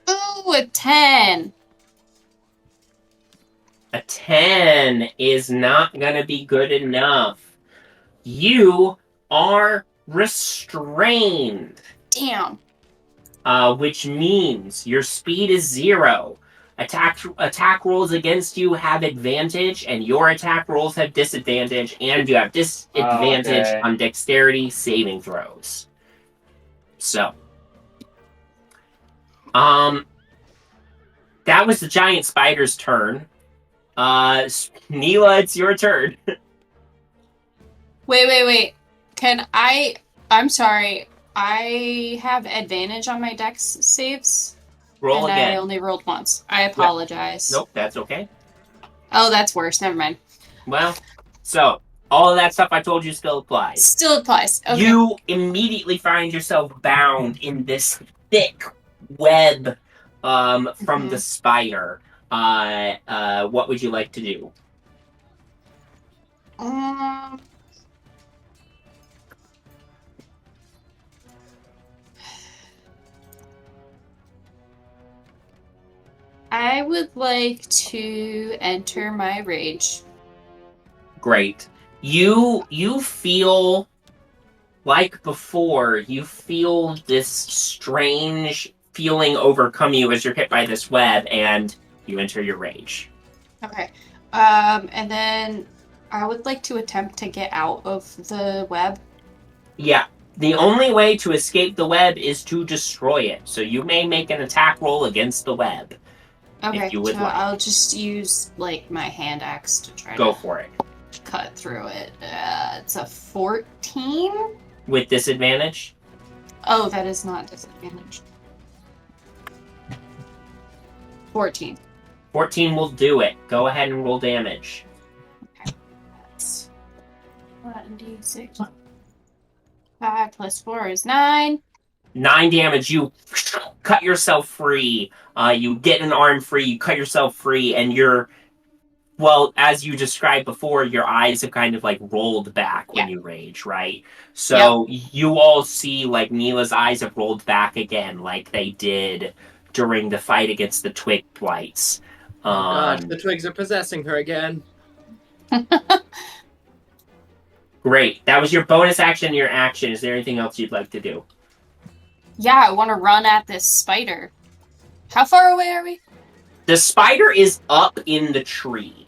Ooh, a 10. A 10 is not going to be good enough. You are restrained. Damn. Which means your speed is 0. Attack rolls against you have advantage, and your attack rolls have disadvantage, and you have disadvantage Okay. on dexterity saving throws. So, that was the giant spider's turn. Neela, it's your turn. Wait. I'm sorry. I have advantage on my dex saves. Roll and again. I only rolled once. I apologize. Nope, that's okay. Oh, that's worse. Never mind. Well, so all of that stuff I told you still applies. Still applies. Okay. You immediately find yourself bound in this thick web from the spider. What would you like to do? I would like to enter my rage. Great. You feel like before, you feel this strange feeling overcome you as you're hit by this web, and you enter your rage. Okay. And then I would like to attempt to get out of the web. Yeah. The only way to escape the web is to destroy it. So you may make an attack roll against the web. Okay, If you would so like. I'll just use like my hand axe to try Go to for it. cut through it. It's a 14. With disadvantage? Oh, that is not disadvantage. 14. 14 will do it. Go ahead and roll damage. That's 1d6. 5 plus 4 is 9. 9 damage. You cut yourself free. You get an arm free. You cut yourself free, and you're, well, as you described before, your eyes have kind of like rolled back when you rage, right? So you all see like Neela's eyes have rolled back again, like they did during the fight against the twig blights. Gosh, the twigs are possessing her again. Great. That was your bonus action and your action. Is there anything else you'd like to do? Yeah, I want to run at this spider. How far away are we? The spider is up in the tree.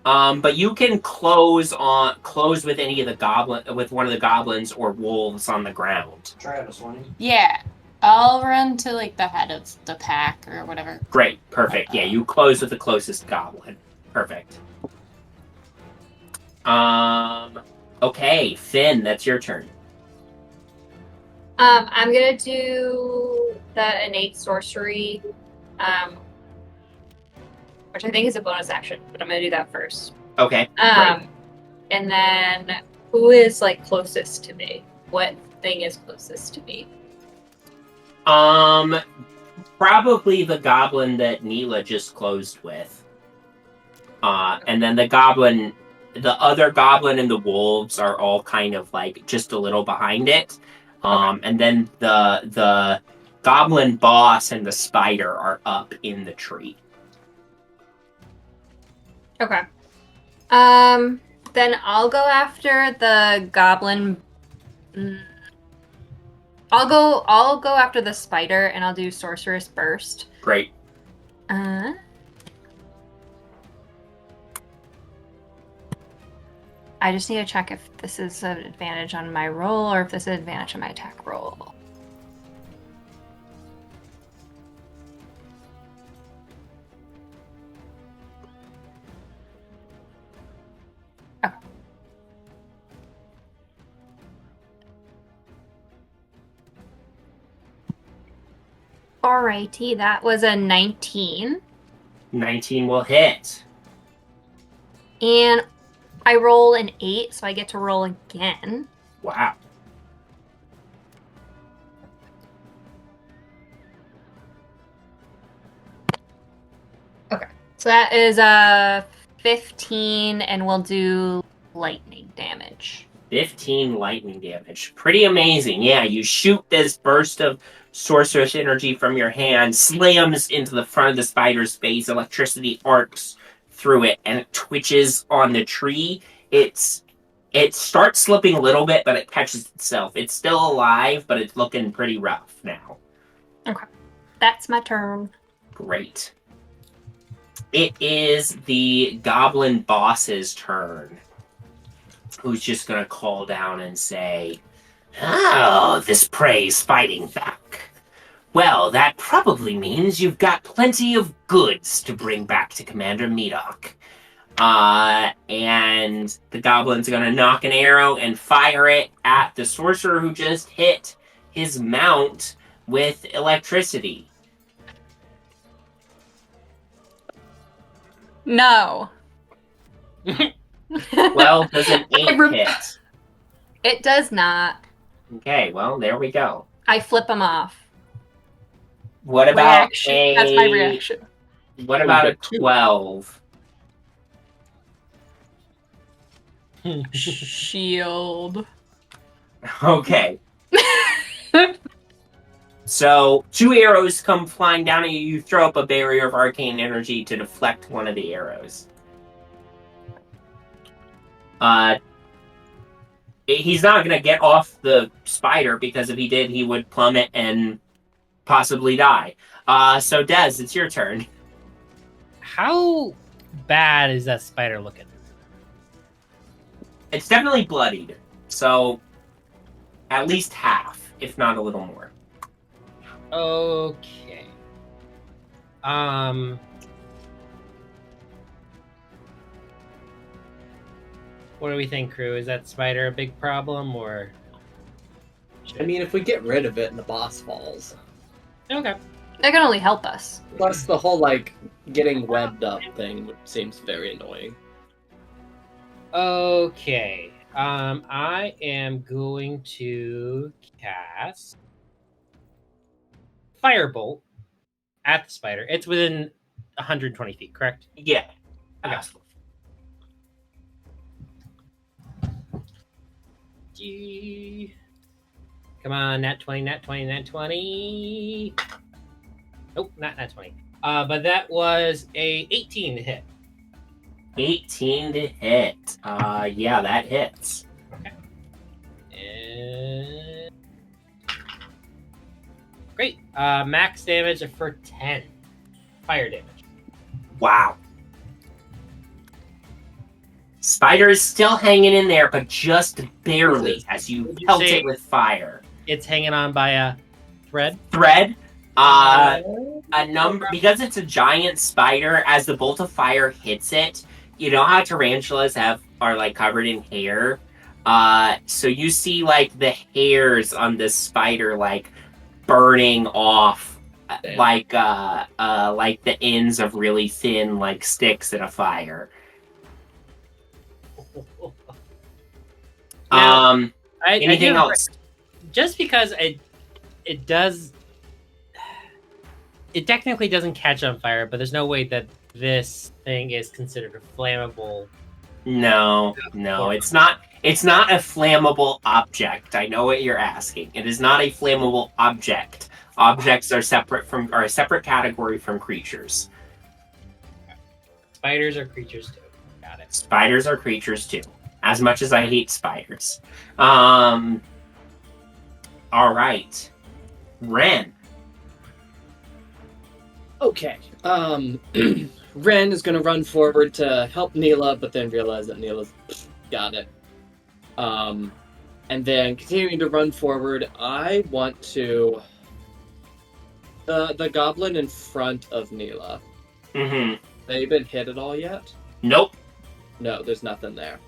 But you can close with any of the with one of the goblins or wolves on the ground. Travis, one. Yeah. I'll run to like the head of the pack or whatever. Great, perfect. Yeah, you close with the closest goblin. Perfect. Okay, Fyn, that's your turn. I'm gonna do the innate sorcery, which I think is a bonus action, but I'm gonna do that first. Okay. Great. And then who is like closest to me? What thing is closest to me? Probably the goblin that Neela just closed with. And then the other goblin and the wolves are all kind of like just a little behind it. And then the goblin boss and the spider are up in the tree. Okay. Then I'll go after the goblin. I'll go after the spider, and I'll do sorceress burst. Great. I just need to check if this is an advantage on my roll or if this is an advantage on my attack roll. Okay. Alrighty, that was a 19. 19 will hit. And I roll an 8, so I get to roll again. Wow. Okay. So that is a 15, and we'll do lightning damage. 15 lightning damage. Pretty amazing. Yeah, you shoot this burst of sorceress energy from your hand, slams into the front of the spider's face, electricity arcs through it, and it twitches on the tree. Its It starts slipping a little bit, but it catches itself. It's still alive, but it's looking pretty rough now. That's my turn. Great. It is the goblin boss's turn, who's just going to call down and say, "Oh, this prey's fighting back. Well, that probably means you've got plenty of goods to bring back to Commander Medok." And the goblin's going to knock an arrow and fire it at the sorcerer who just hit his mount with electricity. No. Well, does an 8 hit? It does not. Okay, well, there we go. I flip him off. What about Reaction. That's my reaction. What about a 12? Shield. Okay. So, 2 arrows come flying down at you. You throw up a barrier of arcane energy to deflect one of the arrows. He's not going to get off the spider, because if he did, he would plummet and possibly die. So, Dez, it's your turn. How bad is that spider looking? It's definitely bloodied. So, at least half, if not a little more. Okay. What do we think, crew? Is that spider a big problem, or? I mean, if we get rid of it and the boss falls. Okay. That can only help us. Plus, the whole, getting webbed up thing seems very annoying. Okay. I am going to cast Firebolt at the spider. It's within 120 feet, correct? Yeah. Okay. Absolutely. Come on, nat 20, nat 20, nat 20. Nope, not nat 20. But that was a 18 to hit. 18 to hit. Yeah, that hits. And... Great. Max damage for 10. Fire damage. Wow. Spider is still hanging in there, but just barely as you pelt it with fire. It's hanging on by a thread. Thread. A number, because it's a giant spider. As the bolt of fire hits it, you know how tarantulas are covered in hair. So you see the hairs on this spider burning off, like the ends of really thin sticks in a fire. Now, Anything else? Just because it does, it technically doesn't catch on fire, but there's no way that this thing is considered a flammable. No, it's not. It's not a flammable object. I know what you're asking. It is not a flammable object. Objects are a separate category from creatures. Spiders are creatures too. Got it. Spiders are creatures too. As much as I hate spiders. All right. Wren. Okay. Wren is going to run forward to help Neela, but then realize that Neela's got it. And then continuing to run forward, I want to... The goblin in front of Neela. Mm-hmm. They been hit at all yet? Nope. No, there's nothing there.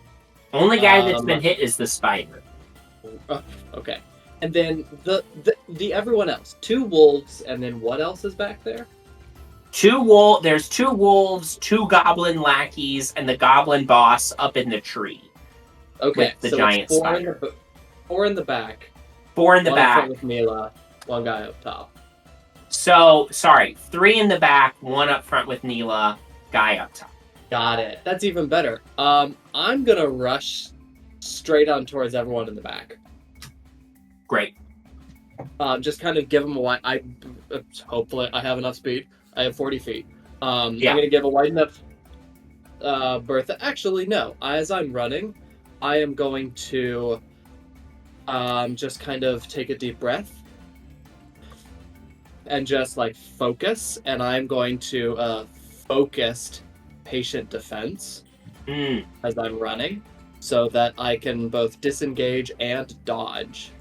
Only guy that's been hit is the spider. Okay. And then the everyone else. 2 wolves, and then what else is back there? There's 2 wolves, 2 goblin lackeys, and the goblin boss up in the tree. Okay, With the so giant it's 4 spider. 4 in the back. 4 in the one back. front with Neela, 1 guy up top. So, sorry, 3 in the back, 1 up front with Neela, guy up top. Got it. That's even better. I'm gonna rush straight on towards everyone in the back. Great. Just kind of give them a wide... hopefully I have enough speed. I have 40 feet. Yeah. I'm gonna give a wide enough berth. Actually, no. As I'm running, I am going to just kind of take a deep breath and just like focus, and I'm going to focused patient defense as I'm running, so that I can both disengage and dodge.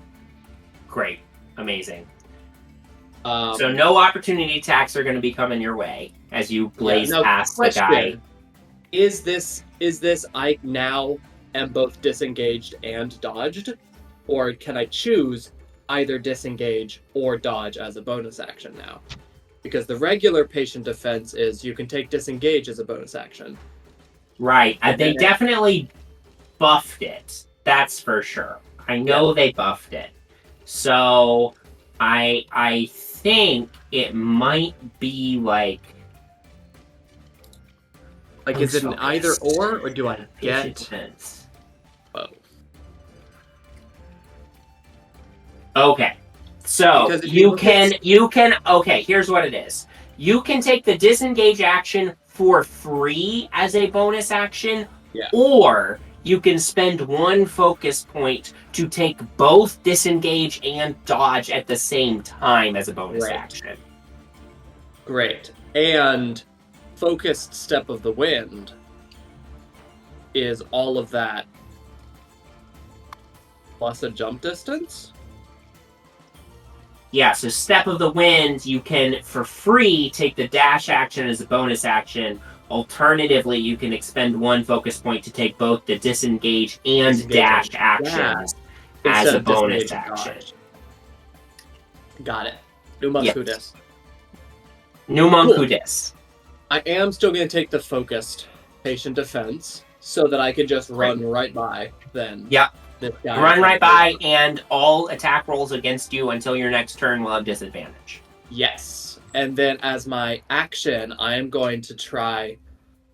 Great. Amazing. So no opportunity attacks are going to be coming your way as you blaze past the guy. Is this I now am both disengaged and dodged? Or can I choose either disengage or dodge as a bonus action now? Because the regular patient defense is you can take disengage as a bonus action. Right. They definitely buffed it. That's for sure. I know they buffed it. So I think it might be like is it an either or do I get defense? both? Okay. So you can okay, here's what it is. You can take the disengage action for free as a bonus action, or you can spend 1 focus point to take both disengage and dodge at the same time as a bonus action. Great. And focused step of the wind is all of that plus a jump distance? Yeah, so step of the wind, you can, for free, take the dash action as a bonus action. Alternatively, you can expend 1 focus point to take both the disengage and dash actions as a bonus action. Got it. Numankudis. Numankudis. I am still going to take the focused patient defense so that I can just run right by then. Yeah. Run right by, and all attack rolls against you until your next turn will have disadvantage. Yes. And then as my action, I am going to try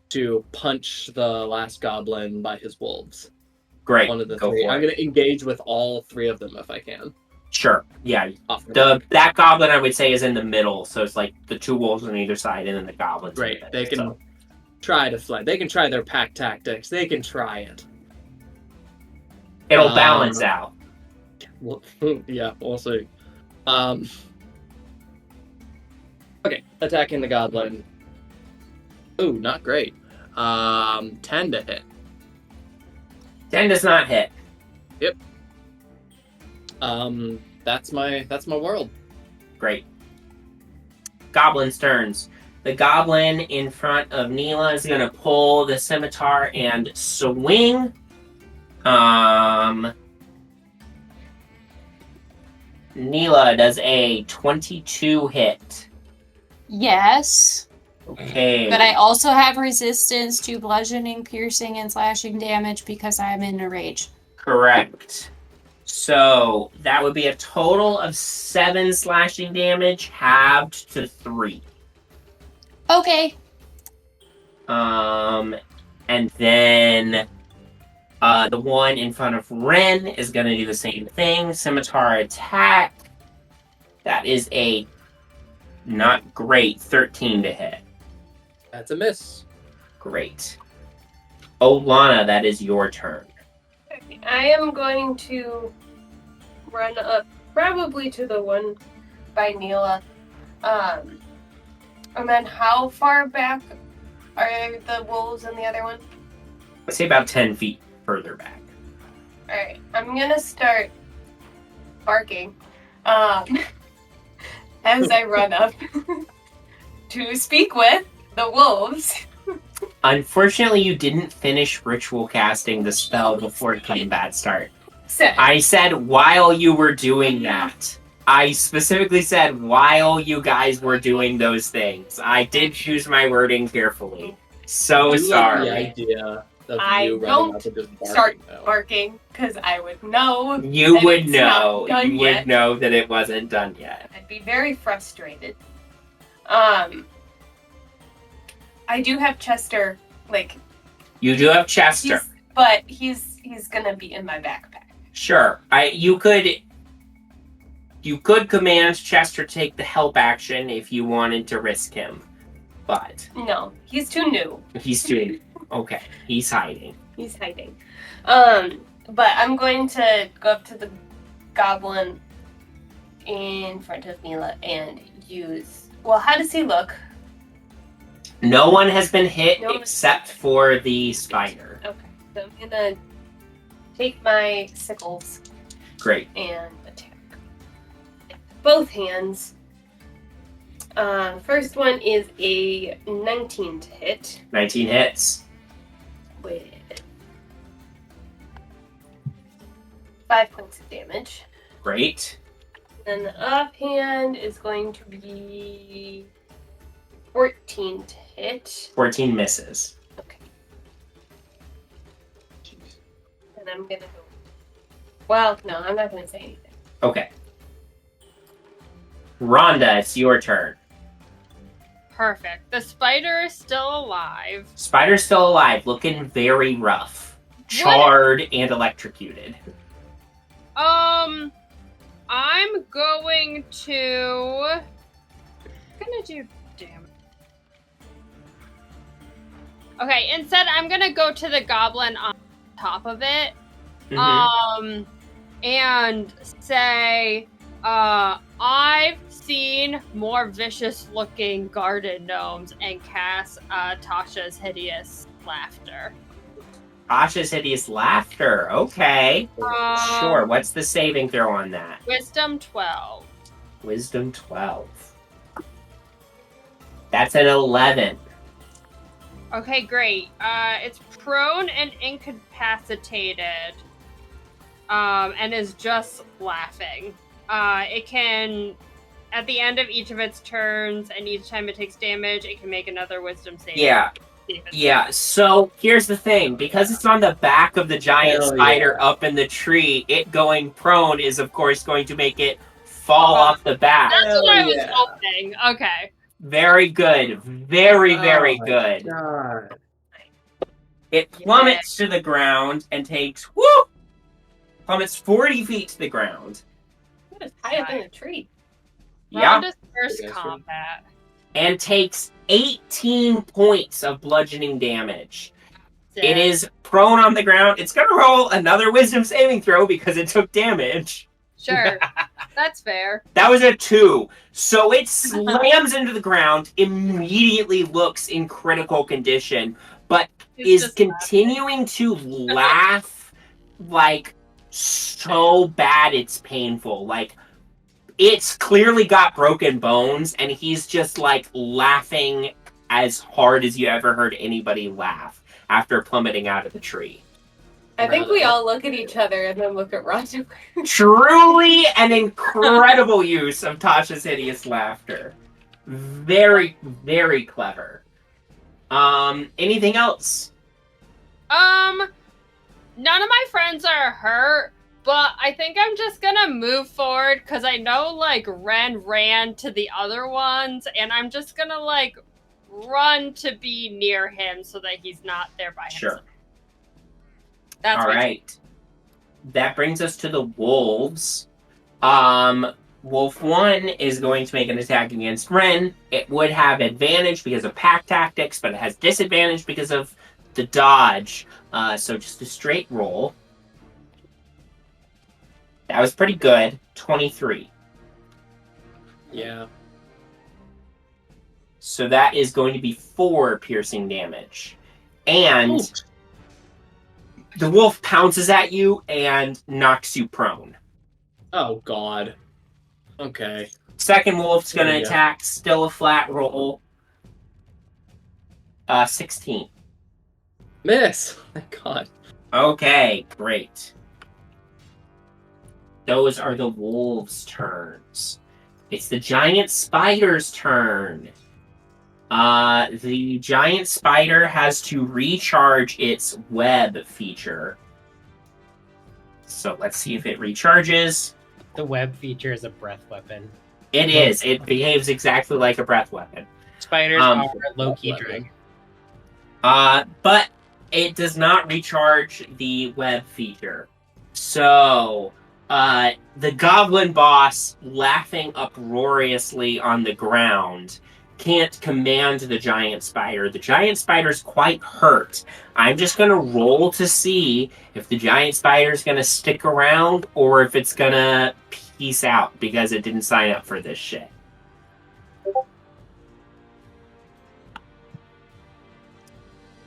to punch the last goblin by his wolves. Great. One of the 3. I'm going to engage with all 3 of them if I can. Sure. Yeah. That goblin, I would say, is in the middle, so it's like the 2 wolves on either side, and then the goblins. Great. They can try to fly. They can try their pack tactics. They can try it. It'll balance out. Well, yeah, we'll see. Okay, attacking the goblin. Ooh, not great. 10 to hit. 10 does not hit. Yep. That's my world. Great. Goblin's turns. The goblin in front of Neela is going to pull the scimitar and swing. Neela does a 22 hit. Yes. Okay. But I also have resistance to bludgeoning, piercing, and slashing damage because I'm in a rage. Correct. So that would be a total of 7 slashing damage, halved to 3. Okay. And then the one in front of Wren is going to do the same thing. Scimitar attack. That is a not great 13 to hit. That's a miss. Great. Olana, that is your turn. I am going to run up probably to the one by Neela. And then how far back are the wolves and the other one? Let's say about 10 feet further back. Alright, I'm gonna start barking as I run up to speak with the wolves. Unfortunately, you didn't finish ritual casting the spell before combat start. So, I said while you were doing that. I specifically said while you guys were doing those things. I did choose my wording carefully. So sorry. The idea of I you running don't up and just barking, start though. barking because I would know. You that would it's know. not done You yet. would know that it wasn't done yet. I'd be very frustrated. I do have Chester, You do have Chester. but he's gonna be in my backpack. Sure. You could command Chester to take the help action if you wanted to risk him. But No, he's too new. he's too okay. He's hiding. He's hiding. But I'm going to go up to the goblin in front of Neela and use... Well, how does he look? No one has been hit No one- except for the spider. Okay, so I'm gonna take my sickles Great. and attack. Both hands. First one is a 19 to hit 19 hits. with 5 points of damage. Great. And the offhand is going to be 14 to hit. 14 misses. Okay. And I'm gonna go. Well, no, I'm not gonna say anything. Okay. Rhonda, it's your turn. Perfect. The spider is still alive. Spider's still alive, looking very rough. Charred and electrocuted. I'm going to do damage. Okay, instead I'm gonna go to the goblin on top of it. Mhm. And say, I've seen more vicious looking garden gnomes, and cast Tasha's hideous laughter. Asha's hideous laughter. Okay. Sure. What's the saving throw on that? Wisdom 12. Wisdom 12. That's an 11. Okay, great. It's prone and incapacitated, and is just laughing. It can, at the end of each of its turns, and each time it takes damage, it can make another wisdom save. Yeah. Yeah, so here's the thing. Because it's on the back of the giant spider up in the tree, it going prone is, of course, going to make it fall off the back. That's what I was hoping. Okay. Very good. Very, very good. God. It plummets to the ground and takes, plummets 40 feet to the ground. What is high up in a tree? Yeah. Rhonda's first Yes, sir. combat. And takes 18 points of bludgeoning damage. It is prone on the ground. It's going to roll another wisdom saving throw because it took damage. Sure. That's fair. That was a 2. So it slams into the ground, immediately looks in critical condition, but It's is just continuing to laugh like so bad it's painful. Like, it's clearly got broken bones, and he's just like laughing as hard as you ever heard anybody laugh after plummeting out of the tree. I think we all look at each other and then look at Roger. Truly an incredible use of Tasha's hideous laughter. Very, very clever. Anything else? None of my friends are hurt, but I think I'm just gonna move forward because I know, like, Wren ran to the other ones, and I'm just gonna, like, run to be near him so that he's not there by himself. Sure. That's All my right. That brings us to the wolves. Wolf 1 is going to make an attack against Wren. It would have advantage because of pack tactics, but it has disadvantage because of the dodge. So just a straight roll. That was pretty good. 23. Yeah. So that is going to be 4 piercing damage. And the wolf pounces at you and knocks you prone. Oh, God. Okay. Second wolf's going to Yeah. attack. Still a flat roll. 16. Miss! Thank God. Okay, great. Those are the wolves' turns. It's the giant spider's turn. The giant spider has to recharge its web feature. So let's see if it recharges. The web feature is a breath weapon. It is. It behaves exactly like a breath weapon. Spiders Um, are low-key weapon. drag. But it does not recharge the web feature. So, the goblin boss, laughing uproariously on the ground, can't command the giant spider. The giant spider's quite hurt. I'm just going to roll to see if the giant spider's going to stick around or if it's going to peace out because it didn't sign up for this shit.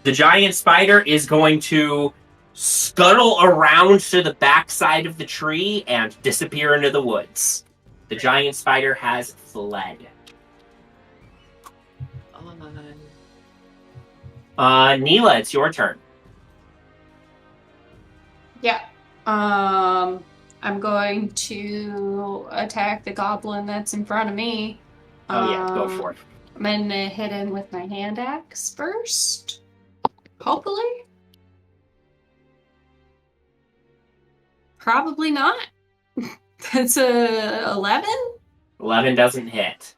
The giant spider is going to scuttle around to the backside of the tree and disappear into the woods. The giant spider has fled. Neela, it's your turn. Yeah. I'm going to attack the goblin that's in front of me. Oh yeah, go for it. I'm gonna hit him with my hand axe first. Hopefully. Probably not. That's a 11? 11 doesn't hit.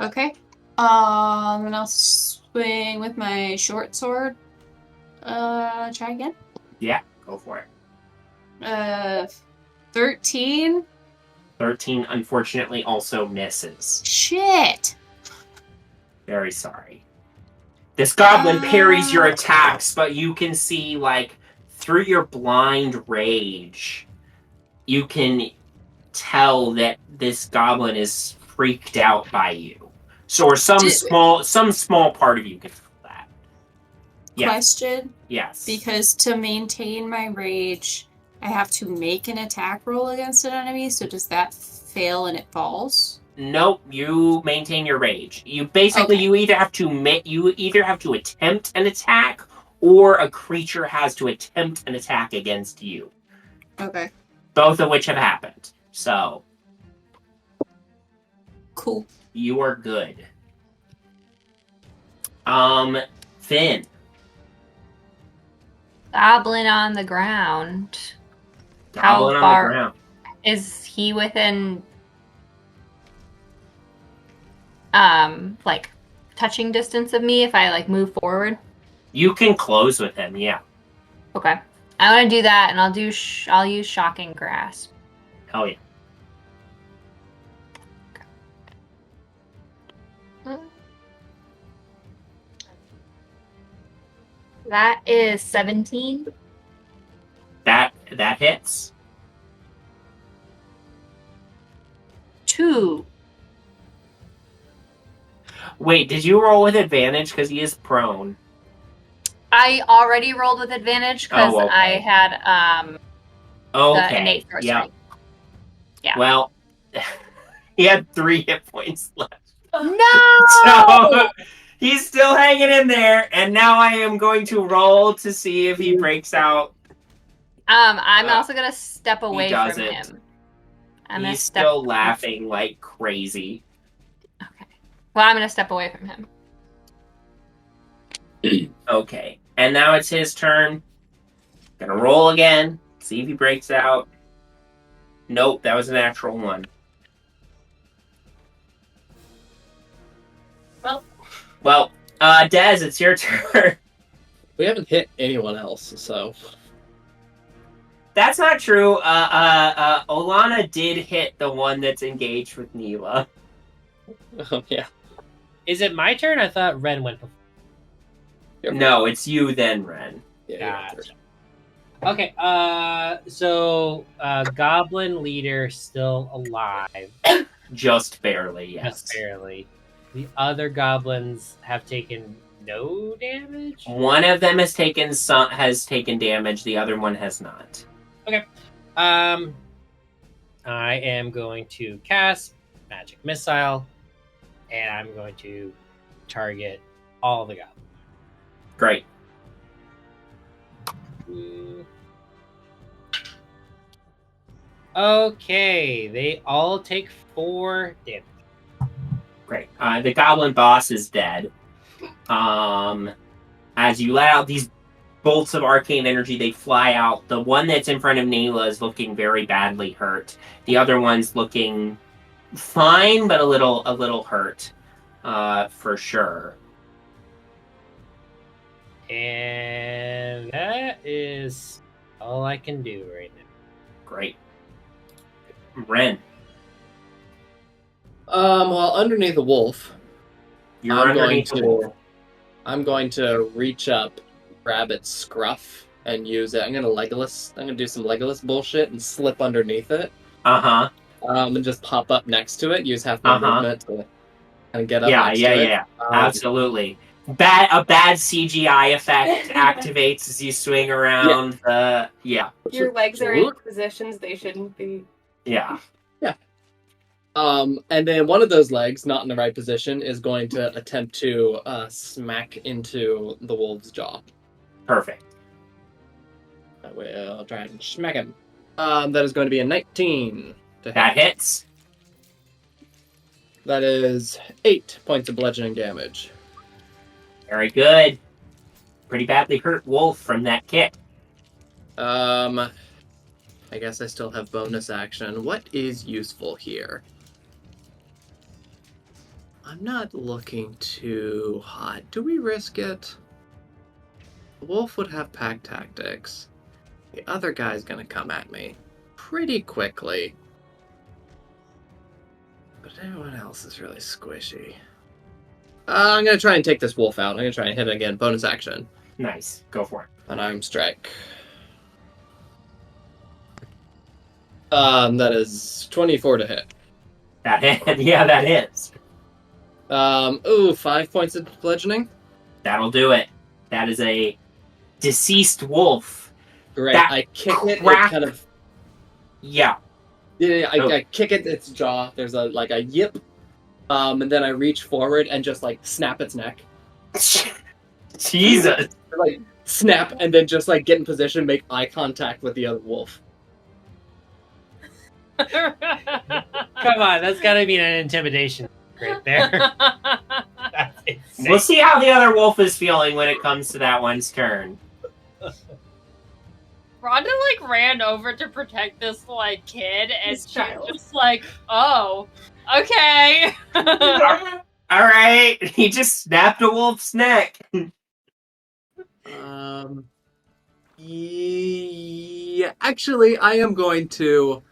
Okay. And I'll swing with my short sword. Try again. Yeah, go for it. 13. 13 unfortunately also misses. Shit. Very sorry. This goblin parries your attacks, but you can see, like, through your blind rage, you can tell that this goblin is freaked out by you. So, or some small part of you can feel that. Yes. Question? Yes. Because to maintain my rage, I have to make an attack roll against an enemy, so does that fail and it falls? Nope, you maintain your rage. You basically Okay. you either have to attempt an attack or a creature has to attempt an attack against you. Okay. Both of which have happened. So, Cool. you are good. Fyn. Goblin on the ground. Goblin How on far the ground. is he within like touching distance of me if I like move forward? You can close with him, yeah. Okay. I'm gonna do that, and I'll use shocking grasp. Hell yeah. That is 17. That hits. 2. Wait, did you roll with advantage? Because he is prone. I already rolled with advantage because Oh, okay. I had the innate sorcery. Yeah. Yeah. Well, he had 3 hit points left. No! So he's still hanging in there, and now I am going to roll to see if he breaks out. I'm also gonna step away from doesn't. him. He's still laughing like crazy. Okay. Well, I'm gonna step away from him. Okay, and now it's his turn. Gonna roll again, see if he breaks out. Nope, that was a natural 1. Well, Dez, it's your turn. We haven't hit anyone else, so. That's not true. Olana did hit the one that's engaged with Neela. Oh, yeah. Is it my turn? I thought Wren went before. No, it's you then, Wren. Yeah. Gotcha. Okay, so Goblin Leader still alive. Just barely, yes. Just barely. The other goblins have taken no damage? One of them has taken damage, the other one has not. Okay. I am going to cast Magic Missile, and I'm going to target all the goblins. Great. Okay, they all take 4 damage. Great. The goblin boss is dead. As you let out these bolts of arcane energy, they fly out. The one that's in front of Neela is looking very badly hurt. The other one's looking fine, but a little hurt, for sure. And that is all I can do right now. Great. Wren. Well, underneath the wolf, You're I'm underneath going the wolf. to, I'm going to reach up, grab its scruff, and use it. I'm gonna do some Legolas bullshit and slip underneath it. Uh-huh. And just pop up next to it. Use half my movement to kind of get up Yeah, next to it. yeah. Absolutely. A bad CGI effect activates as you swing around. Yeah. Your legs are in positions they shouldn't be. Yeah. And then one of those legs, not in the right position, is going to attempt to smack into the wolf's jaw. Perfect. I will try and smack him. That is going to be a 19 to hit. That hits. That is 8 points of bludgeoning damage. Very good. Pretty badly hurt wolf from that kick. I guess I still have bonus action. What is useful here? I'm not looking too hot. Do we risk it? The wolf would have pack tactics. The other guy's gonna come at me pretty quickly. But everyone else is really squishy. I'm gonna try and take this wolf out. I'm gonna try and hit it again. Bonus action. Nice. Go for it. Unarmed strike. That is 24 to hit. That hit. Yeah, that hits. 5 points of bludgeoning. That'll do it. That is a deceased wolf. Great. That I kick it. It crack- kind of. Yeah. Yeah, I kick it. Its jaw. There's a yip. And then I reach forward and just snap its neck. Jesus. Snap and then just get in position, make eye contact with the other wolf. Come on, that's gotta be an intimidation right there. That's insane. We'll see how the other wolf is feeling when it comes to that one's turn. Rhonda ran over to protect this kid, and This she's child. just oh, okay. All right. He just snapped a wolf's neck. Yeah. Actually, I am going to.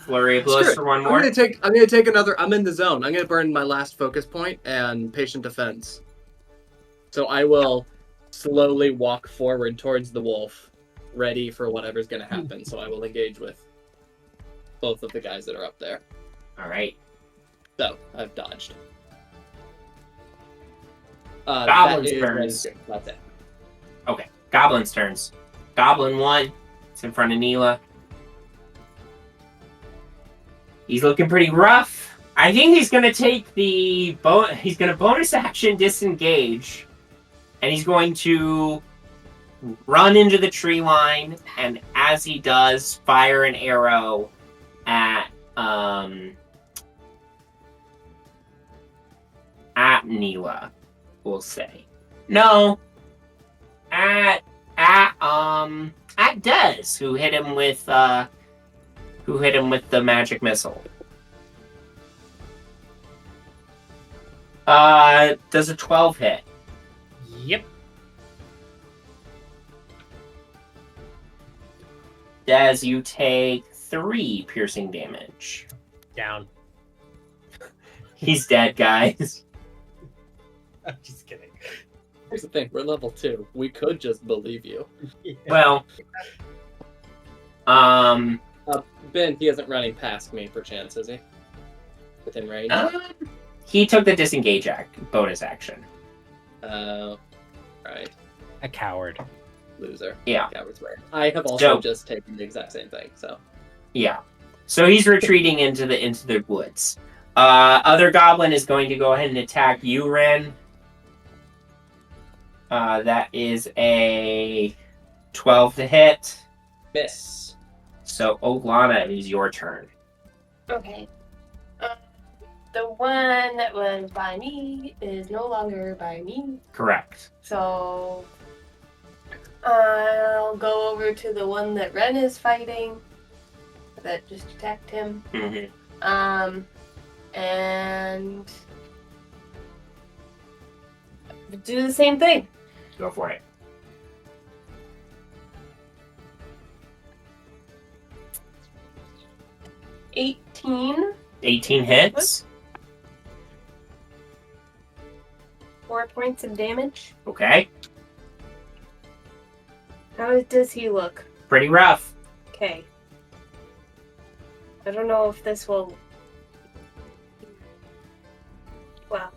Flurry of blows for one more. I'm gonna take another. I'm in the zone. I'm gonna burn my last focus point and patient defense. So I will slowly walk forward towards the wolf, ready for whatever's gonna happen. So I will engage with both of the guys that are up there. All right. So I've dodged. Goblin's that is turns. That's it. Okay. Goblin's turns. Goblin 1. It's in front of Neela. He's looking pretty rough. I think he's going to take the... He's going to bonus action disengage. And he's going to run into the tree line. And as he does, fire an arrow at Neela, we'll say. No. At Dez, who hit him with the magic missile. Does a 12 hit? Yep. Dez, you take 3 piercing damage. Down. He's dead, guys. I'm just kidding. Here's the thing. We're level 2. We could just believe you. Well, Ben, he isn't running past me, perchance, is he? Within range? he took the disengage bonus action. Right. A coward. Loser. Yeah. Coward's rare. I have also So- just taken the exact same thing, so. Yeah. So he's retreating into the woods. Other goblin is going to go ahead and attack you, Wren. That is a 12 to hit. Miss. So Olana, it is your turn. Okay. The one that was by me is no longer by me. Correct. So I'll go over to the one that Wren is fighting. That just attacked him. Mm-hmm. And do the same thing. Go for it. 18. 18 hits. 4 points of damage. Okay. How does he look? Pretty rough. Okay. I don't know if this will... Well.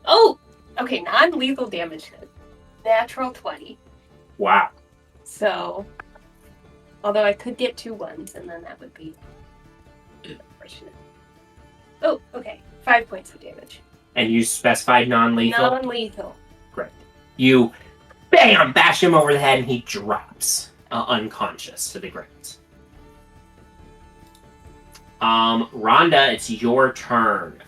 Oh! Okay, non-lethal damage. Natural 20. Wow. So... Although I could get 2 1s, and then that would be... unfortunate. Oh, okay. 5 points of damage. And you specified non-lethal? Non-lethal. Great. You, bam, bash him over the head and he drops unconscious to the ground. Rhonda, it's your turn.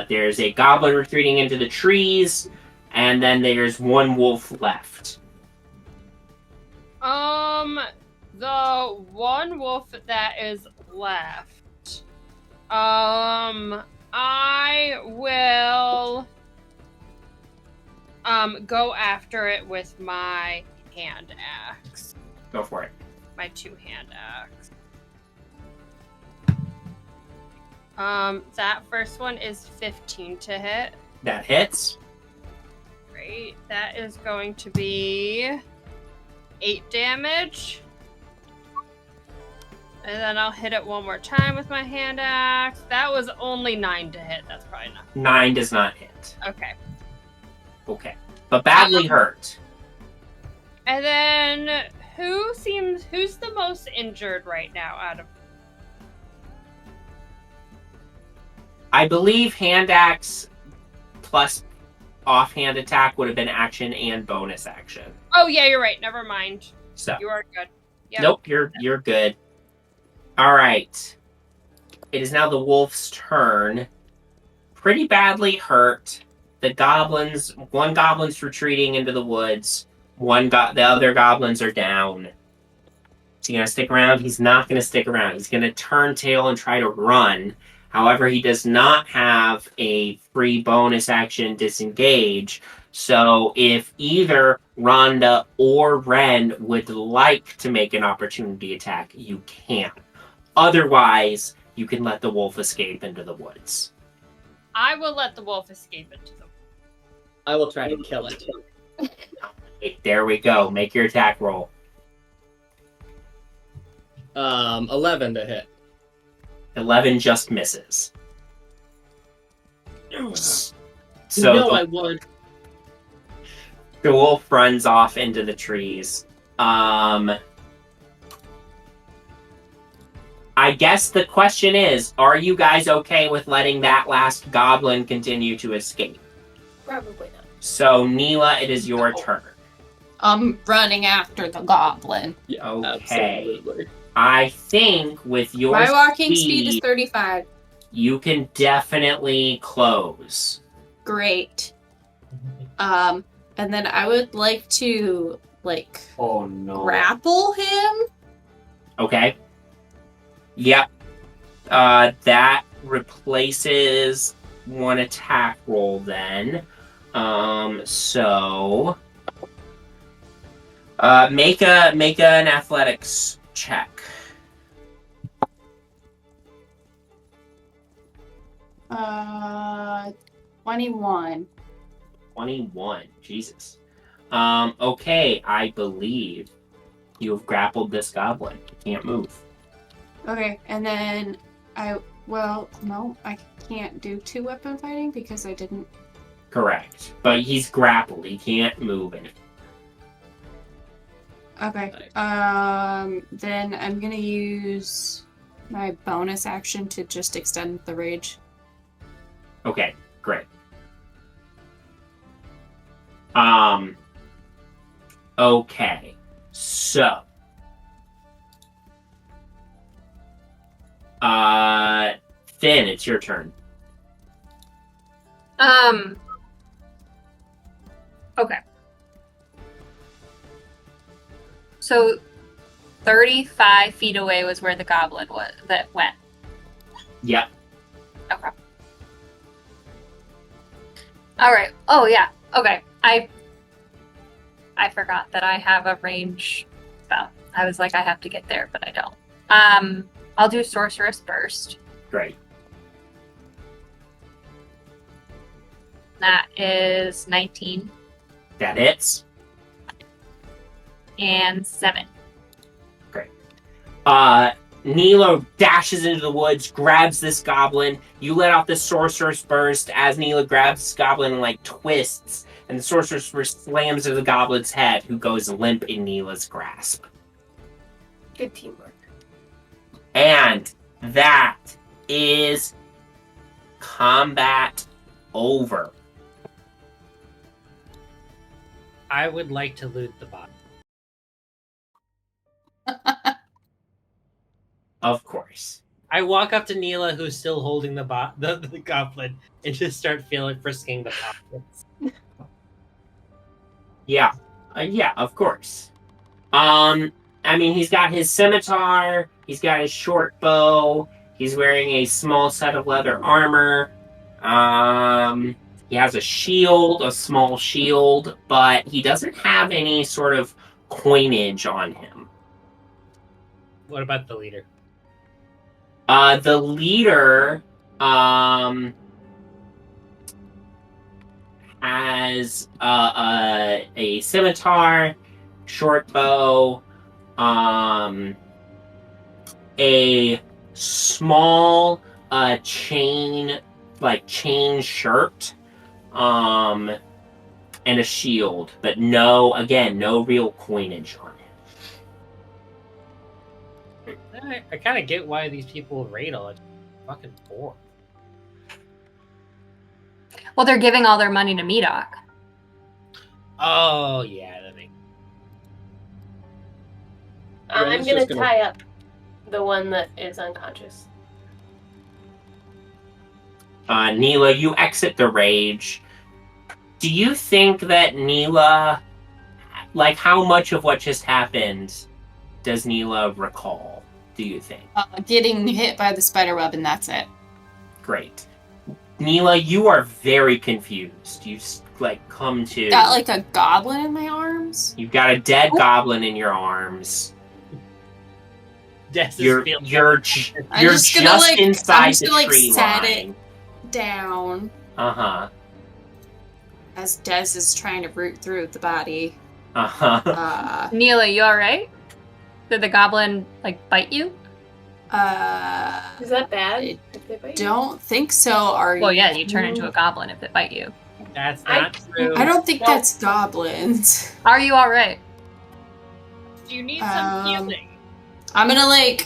There's a goblin retreating into the trees, and then there's one wolf left. The one wolf that is left. I will go after it with my hand axe. Go for it. My 2-hand axe. That first one is 15 to hit. That hits. Great. That is going to be 8 damage. And then I'll hit it one more time with my hand axe. That was only 9 to hit. That's probably not. 9 does not hit. Okay. Okay. But badly hurt. And then who's the most injured right now out of... I believe hand axe plus offhand attack would have been action and bonus action. Oh yeah, you're right. Never mind. So You are good. Yep. nope, you're good. All right. It is now the wolf's turn. Pretty badly hurt. The goblins, one goblin's retreating into the woods. The other goblins are down. Is he gonna stick around? He's not gonna stick around. He's gonna turn tail and try to run. However, he does not have a free bonus action disengage. So if either Rhonda or Wren would like to make an opportunity attack, you can. Otherwise, you can let the wolf escape into the woods. I will let the wolf escape into the... I will try to kill it. There we go. Make your attack roll. 11 to hit. 11 just misses. So No, I would. the wolf runs off into the trees. I guess the question is, are you guys okay with letting that last goblin continue to escape? Probably not. So, Neela, it is your turn. I'm running after the goblin. Yeah, Okay. absolutely. I think with your My walking speed is 35. you can definitely close. Great. And then I would like to, Oh no. grapple him. Okay. Yep. That replaces one attack roll then. So make an athletics check. 21. 21. Jesus. Okay, I believe you have grappled this goblin. He can't move. Okay, and then no, I can't do 2-weapon fighting because I didn't. Correct. But he's grappled. He can't move it. Okay. Then I'm gonna use my bonus action to just extend the rage. Okay, great. Okay. So Fyn, it's your turn. Okay. So 35 feet away was where the goblin was that went. Yep. Okay. All right. Oh yeah. Okay. I forgot that I have a range spell. I was like, I have to get there, but I don't. I'll do Sorceress Burst. Great. That is 19 That hits. and 7. Neela dashes into the woods, grabs this goblin. You let off the Sorcerer's Burst as Neela grabs this goblin and like twists, and the Sorcerer's Burst slams into the goblin's head, who goes limp in Neela's grasp. Good teamwork. And that is combat over. I would like to loot the body. Of course. I walk up to Neela, who's still holding the goblin, and just start frisking the pockets. Yeah. Yeah, of course. I mean, he's got his scimitar, he's got his short bow, he's wearing a small set of leather armor, he has a shield, a small shield, but he doesn't have any sort of coinage on him. What about the leader? The leader, has a scimitar, short bow, a small chain shirt, and a shield, but no real coinage on it. I kind of get why these people raid all. It's fucking poor. Well, they're giving all their money to Medok. Oh yeah, that makes. I'm Wren's gonna just gonna- tie up the one that is unconscious. Neela, you exit the rage. Do you think that Neela, like, how much of what just happened does Neela recall, do you think? Getting hit by the spider web, and that's it. Great. Neela, you are very confused. You, come to... Got, like, a goblin in my arms? You've got a dead goblin in your arms. Des is You're feeling- just gonna, like, I'm inside just the gonna, like, tree set line. Down. Uh-huh. As Des is trying to root through the body. Uh-huh. Neela, you alright? Did the goblin, bite you? Is that bad? I if they bite you? don't think so. Are Well, you? yeah, you turn into a goblin if it bite you. That's not true. I don't think Well- that's goblins. Are you alright? Do you need some healing? I'm gonna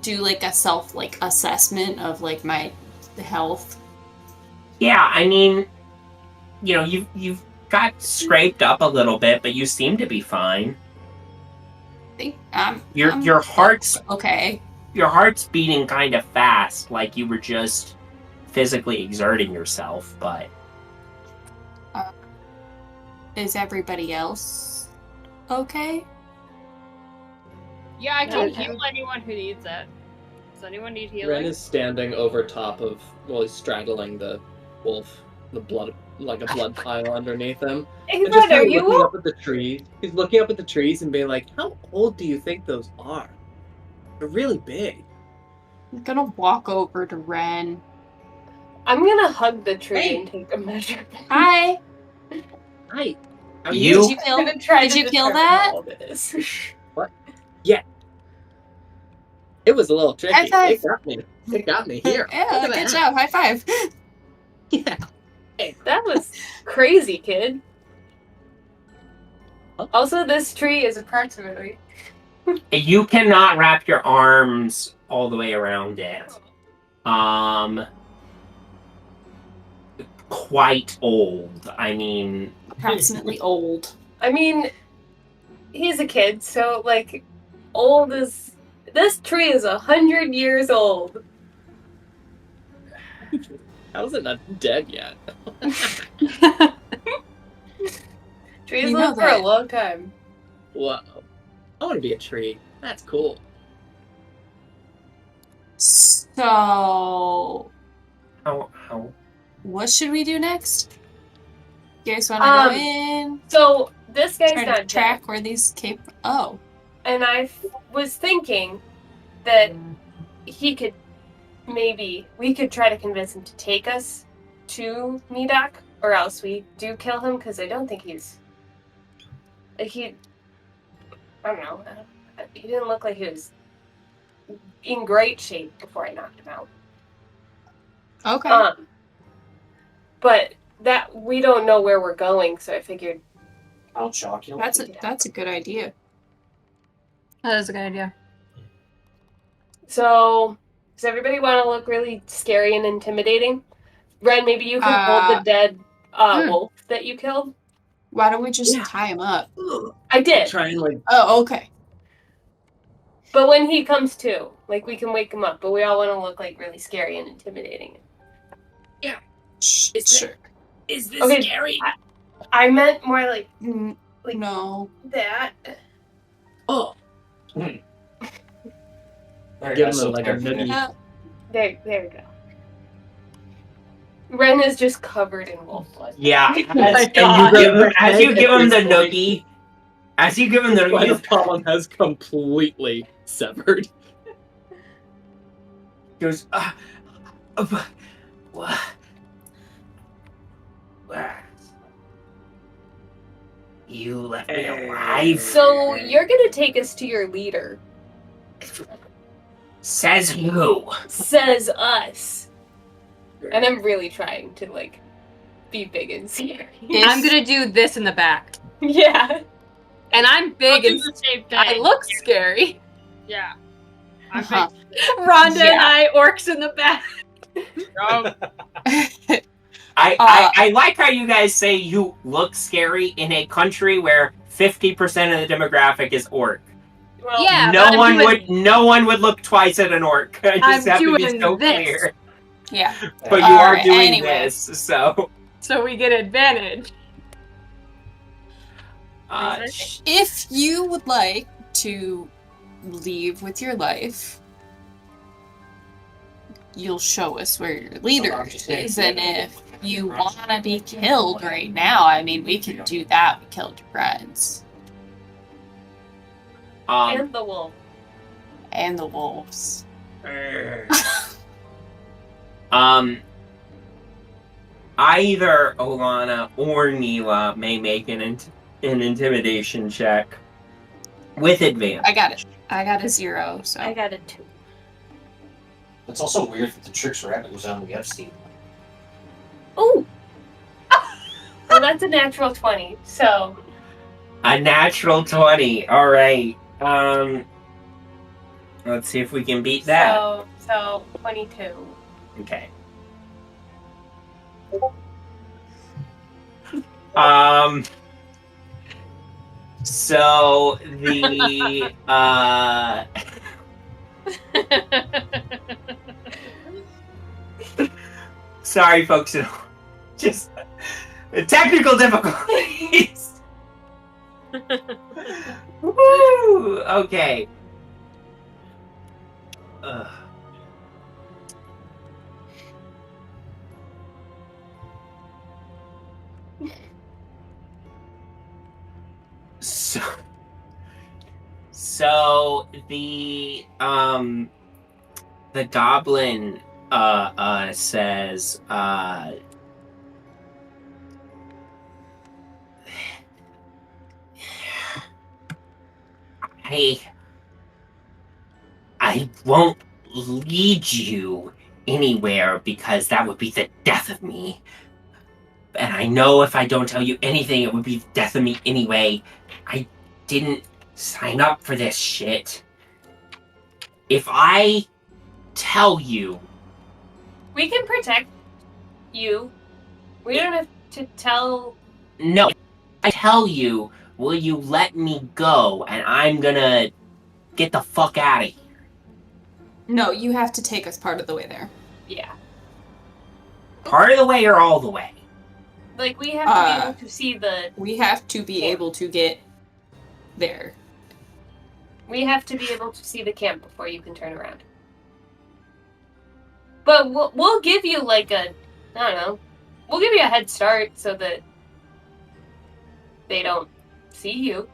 do a self assessment of my health. Yeah, I mean, you've got scraped up a little bit, but you seem to be fine. I think Your heart's okay. your heart's beating kind of fast, like you were just physically exerting yourself, but Is everybody else okay? Yeah, I can Okay. heal anyone who needs it. Does anyone need Wren healing? is standing over top of, he's straddling the wolf, the blood, like a blood pile underneath him. Hey, And just Ren, are kinda looking you? up at the trees. He's looking up at the trees and being like, how old do you think those are? They're really big. I'm gonna walk over to Wren. I'm gonna hug the tree Hey. and take a measure. Hi. Hi. How are You- Did you kill? I'm gonna try Did to you kill determine that? how old it is. It was a little tricky. High five. It got me here. Yeah, Look at good that. job. High five. Yeah. That was crazy, kid. Also, this tree is approximately. you cannot wrap your arms all the way around it. Quite old. I mean, Approximately old. I mean, he's a kid, so old is. This tree is 100 years old. How is it not dead yet? Trees You know live for a that. long time. Whoa. I want to be a tree. That's cool. So, how what should we do next? You guys want to go in? So this guy's Try not to dead. track where these came. Oh, And I was thinking that we could try to convince him to take us to Medok or else we do kill him, because I don't think he's... I don't know. He didn't look like he was in great shape before I knocked him out. Okay. But that we don't know where we're going, so I figured I'll chalk you. That's a good idea. That is a good idea. So, does everybody want to look really scary and intimidating? Ren, maybe you can hold the dead wolf that you killed. Why don't we just tie him up? I did. Try and like. Oh, okay. But when he comes to, like, we can wake him up, but we all want to look like really scary and intimidating. Sure. Is this Okay, scary? I meant more like No. that. Oh. There Give you go, him like a noogie. Yeah. There we go. Ren is just covered in wolf blood. Yeah. my As God. you give him the At this point. noogie, as you give him the Spinal noogie, column has completely severed. he goes, what? You left me alive? So you're gonna take us to your leader. Says who? Says us. And I'm really trying to like be big and scary. I'm gonna do this in the back. Yeah. And I'm I'll big do and the same thing. I look scary. Yeah. I Uh-huh. Rhonda and I, orcs in the back. think I like how you guys say you look scary in a country where 50% of the demographic is orc. Well, Yeah, no but one would look twice at an orc. I just I'm have to be doing so this. clear. Yeah. But you are Alright, doing anyway. this, so So we get advantage. If you would like to leave with your life, you'll show us where your leader is, and if you want to be killed right now, I mean, we can do that. We killed your friends and the wolf. and the wolves. Either Olana or Neela may make an intimidation check with advantage. I got it. I got a 0, so. I got a 2. It's also weird that the tricks rabbit was on the Epstein. Ooh! Well, that's a natural 20, so... A natural 20. All right. Let's see if we can beat that. So 22. Okay. So the sorry, folks, just technical difficulties. Woo! Okay. So the goblin says I won't lead you anywhere because that would be the death of me. And I know if I don't tell you anything, it would be the death of me anyway. I didn't sign up for this shit. If I tell you... We can protect you. We don't have to tell... No, if I tell you, will you let me go? And I'm gonna get the fuck out of here. No, you have to take us part of the way there. Yeah. Part of the way or all the way? Like, we have to be able to see the... We have to be able to get there. We have to be able to see the camp before you can turn around. But we'll give you, like, I don't know. We'll give you a head start so that they don't see you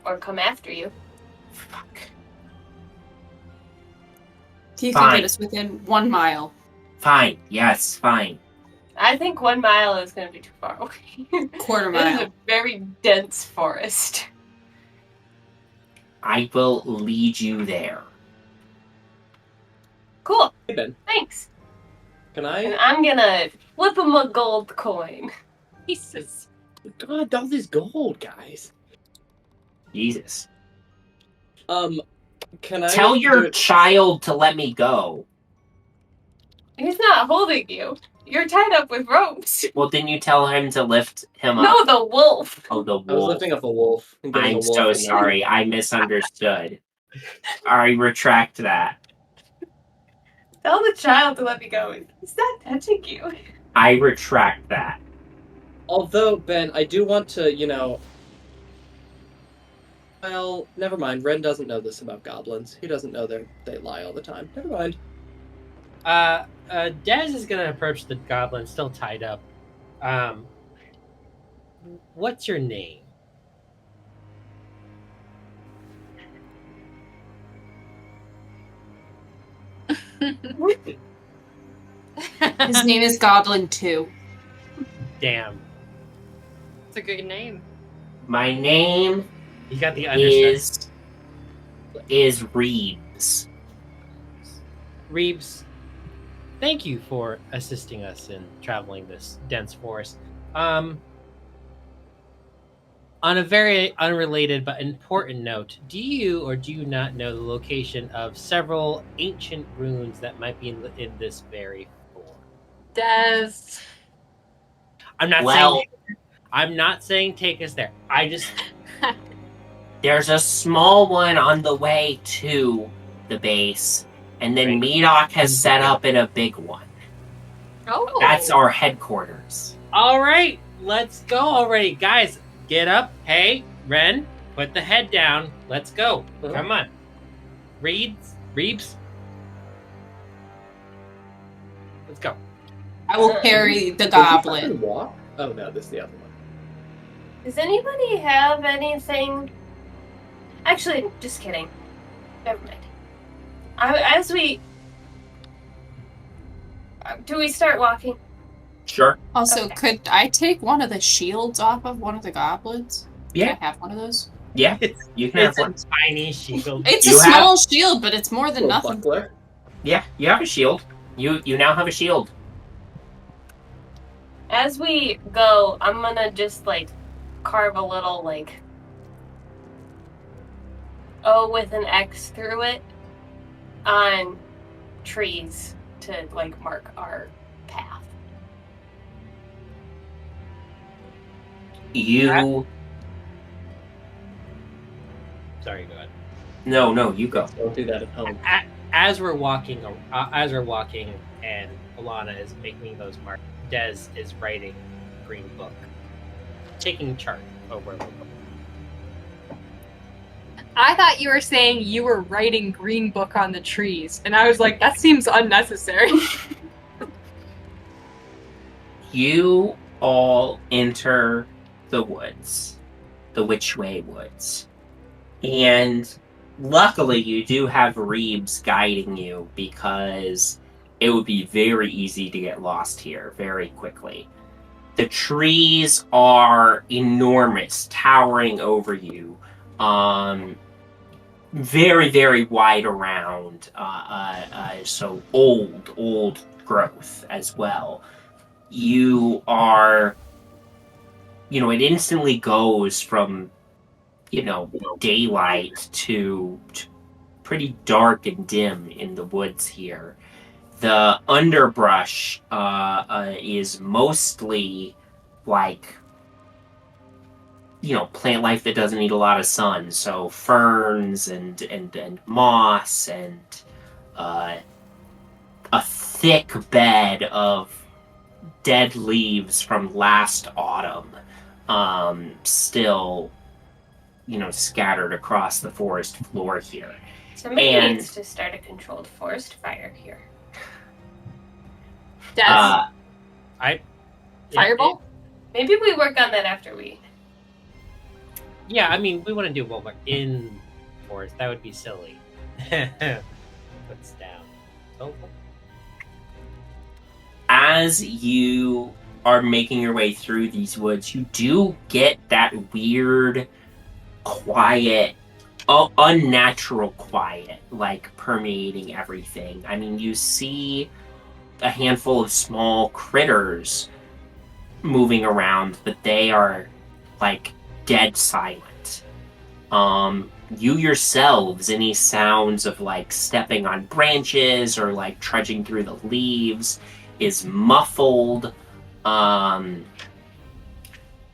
or come after you. Fuck. You can Fine. get us within 1 mile. Fine. Yes, fine. I think 1 mile is going to be too far away. Quarter This is mile. a very dense forest. I will lead you there. Cool. Hey, Ben. Thanks. Can And I? I'm gonna flip him a gold coin. Jesus. God, all this gold, guys. Jesus. Can I Tell do your it- child to let me go. He's not holding you. You're tied up with ropes. Well, didn't you tell him to lift him up? No, the wolf. Oh, the I was wolf. lifting up a wolf. And getting I'm a wolf so in there. sorry. I misunderstood. I retract that. Tell the child to let me go. He's not touching you. I retract that. Although, Ben, I do want to, Well, never mind. Wren doesn't know this about goblins. He doesn't know they lie all the time. Never mind. Dez is gonna approach the goblin, still tied up. What's your name? His name is Goblin 2. Damn, It's a good name. My name you got the understand. is Reeves. Reeves, thank you for assisting us in traveling this dense forest. On a very unrelated but important note, do you or do you not know the location of several ancient ruins that might be in this very forest? Des. I'm not saying take us there. I just There's a small one on the way to the base, and then Medok has set up in a big one. Oh. That's our headquarters. all right. Let's go already, guys. Get up. Hey, Wren, put the head down. Let's go. Uh-huh. Come on, Reeves. Let's go. I will carry the Does he goblin. fucking walk? Oh no, this is the other one. Does anybody have anything? Actually, just kidding. Never mind. As we do, we start walking. Sure. Also, Okay. could I take one of the shields off of one of the goblins? Yeah. Can I have one of those? Yeah, you can have It's a one. tiny shield. It's You a small shield, but it's more than Little nothing. buckler. Yeah, you have a shield. You now have a shield. As we go, I'm gonna just carve a little O with an X through it on trees to mark our path. You Sorry, go ahead. no, you go. Don't do that at home. As we're walking, and Olana is making those marks, Dez is writing green book, taking chart over. I thought you were saying you were writing green book on the trees, and I was like, that seems unnecessary. You all enter the woods, the Whichway Woods, and luckily you do have Reeves guiding you because it would be very easy to get lost here very quickly. The trees are enormous, towering over you, very, very wide around, so old growth as well. You are, it instantly goes from, daylight to pretty dark and dim in the woods here. The underbrush is mostly plant life that doesn't need a lot of sun. So ferns and moss and a thick bed of dead leaves from last autumn still, scattered across the forest floor here. Somebody And- needs to start a controlled forest fire here. Des. Fireball? Maybe we work on that after we. Yeah, I mean, we want to do what we're in forest. That would be silly. Puts down. Oh, as you are making your way through these woods, you do get that weird, quiet, unnatural quiet, like permeating everything. I mean, you see a handful of small critters moving around, but they are like dead silent. You yourselves, any sounds of like stepping on branches or like trudging through the leaves is muffled.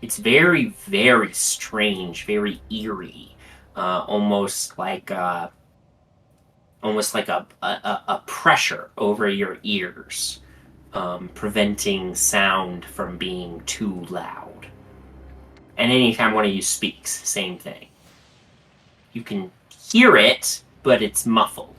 It's very, very strange, very eerie, almost like a pressure over your ears, preventing sound from being too loud. And anytime one of you speaks, same thing. You can hear it, but it's muffled.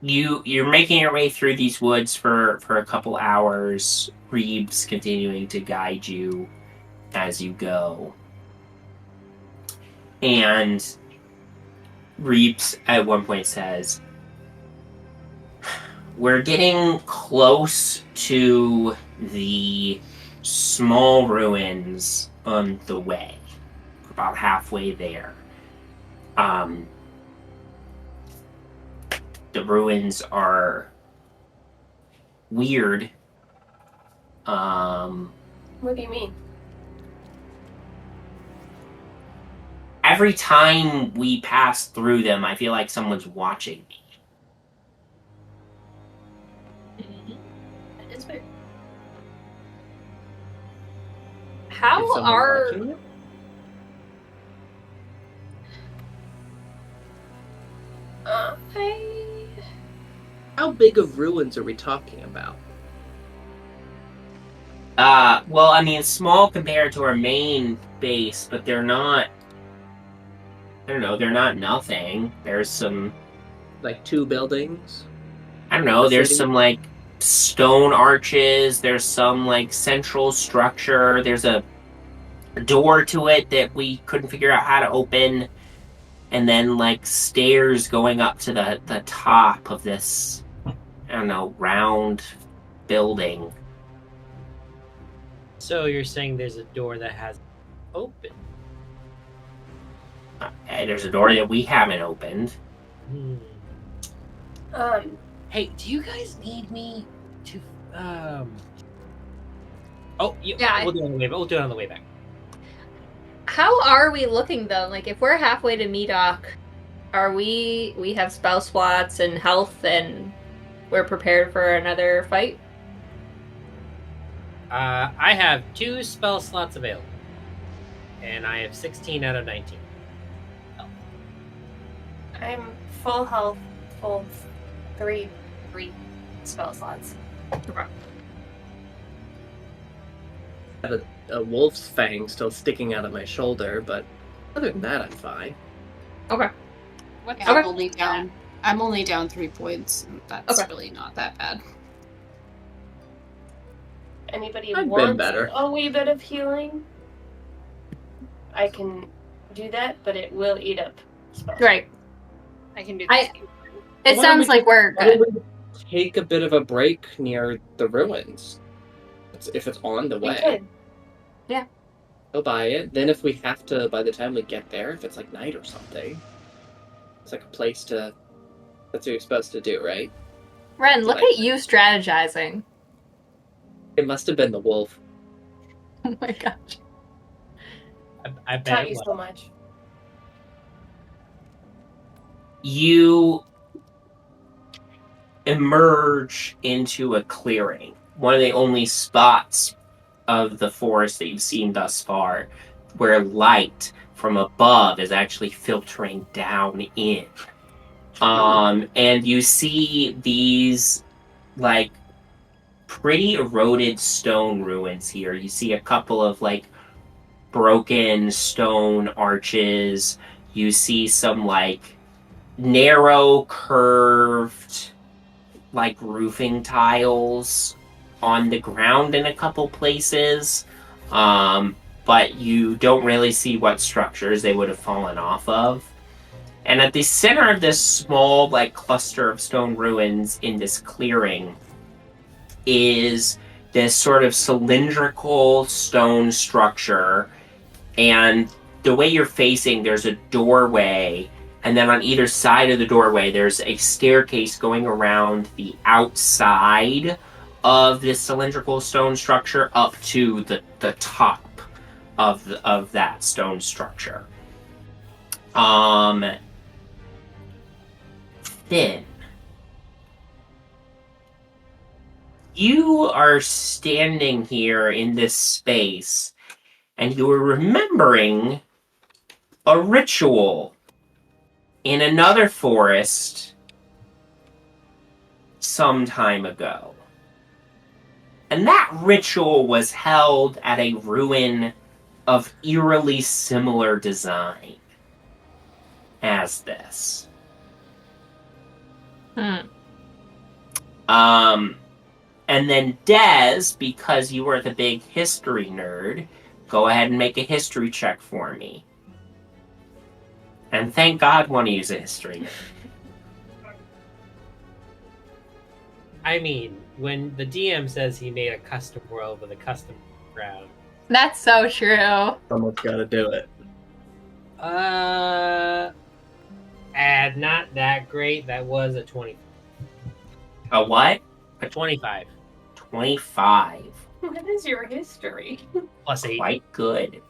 You're making your way through these woods for a couple hours. Reeves continuing to guide you as you go. And Reeves at one point says, "We're getting close to the small ruins on the way. We're about halfway there. The ruins are weird. What do you mean? Every time we pass through them, I feel like someone's watching me." That is weird. Is How someone are watching you? How big of ruins are we talking about? Well, I mean, small compared to our main base, but they're not. I don't know. They're not nothing. There's some. Like 2 buildings? I don't know. A There's city? some like stone arches. There's some like central structure. There's a door to it that we couldn't figure out how to open, and then like stairs going up to the top of this. I don't know, round building. So you're saying there's a door that has open? There's a door that we haven't opened. Hmm. Hey, do you guys need me to? Oh, Yeah, we'll do it on the way. We'll do it on the way back. How are we looking though? Like if we're halfway to Medok, are we have spell slots and health and we're prepared for another fight? I have 2 spell slots available, and I have 16 out of 19. I'm full health, full three spell slots. I have a wolf's fang still sticking out of my shoulder, but other than that, I'm fine. Okay. what's Yeah, I'm only down 3 points. And that's Okay. really not that bad. Anybody I've been wants better. a wee bit of healing? I can do that, but it will eat up spells. Right. I can do I- this. It Why sounds don't we- like we're Why don't good. we take a bit of a break near the ruins? If it's on the We way. could. Go by it. Then if we have to, by the time we get there, if it's like night or something, it's like a place to. That's what you're supposed to do, right? Wren, look Like- at you strategizing. It must have been the wolf. Oh my gosh. I bet Taught it you was. so much. You emerge into a clearing, one of the only spots of the forest that you've seen thus far where light from above is actually filtering down in. And you see these like pretty eroded stone ruins here. You see a couple of like broken stone arches. You see some like narrow curved like roofing tiles on the ground in a couple places, but you don't really see what structures they would have fallen off of. And at the center of this small, like, cluster of stone ruins in this clearing is this sort of cylindrical stone structure. And the way you're facing, there's a doorway. And then on either side of the doorway, there's a staircase going around the outside of this cylindrical stone structure up to the top of that stone structure. Fyn, you are standing here in this space, and you are remembering a ritual in another forest some time ago. And that ritual was held at a ruin of eerily similar design as this. And then Dez, because you were the big history nerd, go ahead and make a history check for me. And thank God one of you is a history nerd. I mean, when the DM says he made a custom world with a custom ground. That's so true. Someone's got to do it. And not that great. That was a 20. A what? A 25. 25. What is your history? Plus 8. Quite good.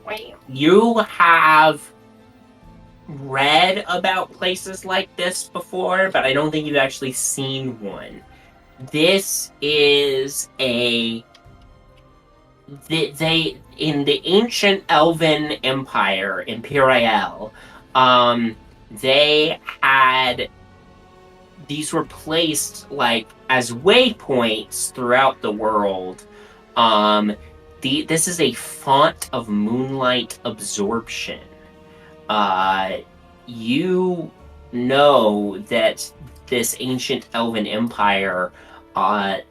Wow. You have read about places like this before, but I don't think you've actually seen one. This is they in the ancient Elven Empire, Imperial, they had these were placed like as waypoints throughout the world. This is a font of moonlight absorption. You know that this ancient Elven Empire,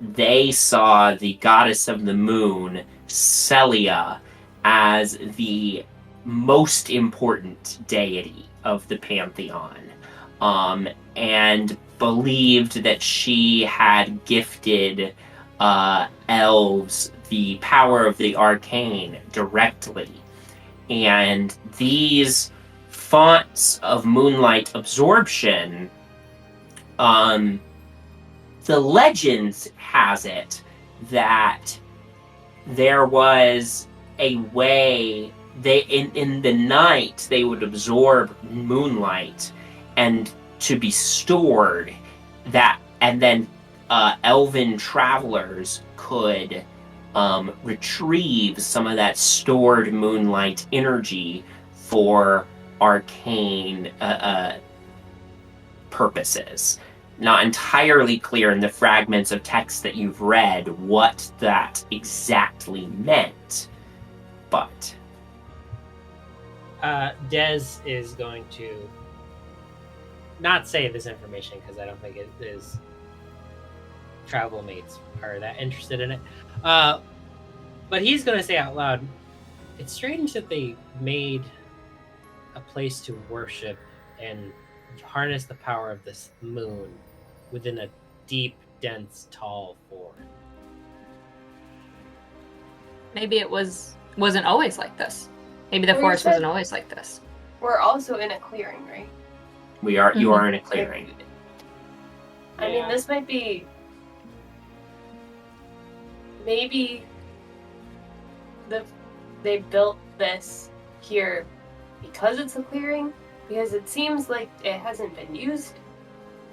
they saw the goddess of the moon, Celia, as the most important deity of the pantheon, and believed that she had gifted elves the power of the arcane directly. And these fonts of moonlight absorption, the legends has it that there was a way in the night they would absorb moonlight and to be stored, that and then elven travelers could retrieve some of that stored moonlight energy for arcane purposes. Not entirely clear in the fragments of text that you've read what that exactly meant, but Dez is going to not say this information because I don't think his travel mates are that interested in it. But he's going to say out loud, it's strange that they made a place to worship and harness the power of this moon within a deep, dense, tall forest. Maybe it wasn't always like this. Maybe the Well, you forest said- wasn't always like this. We're also in a clearing, right? you are in a clearing. I mean, this might be... Maybe they built this here because it's a clearing, because it seems like it hasn't been used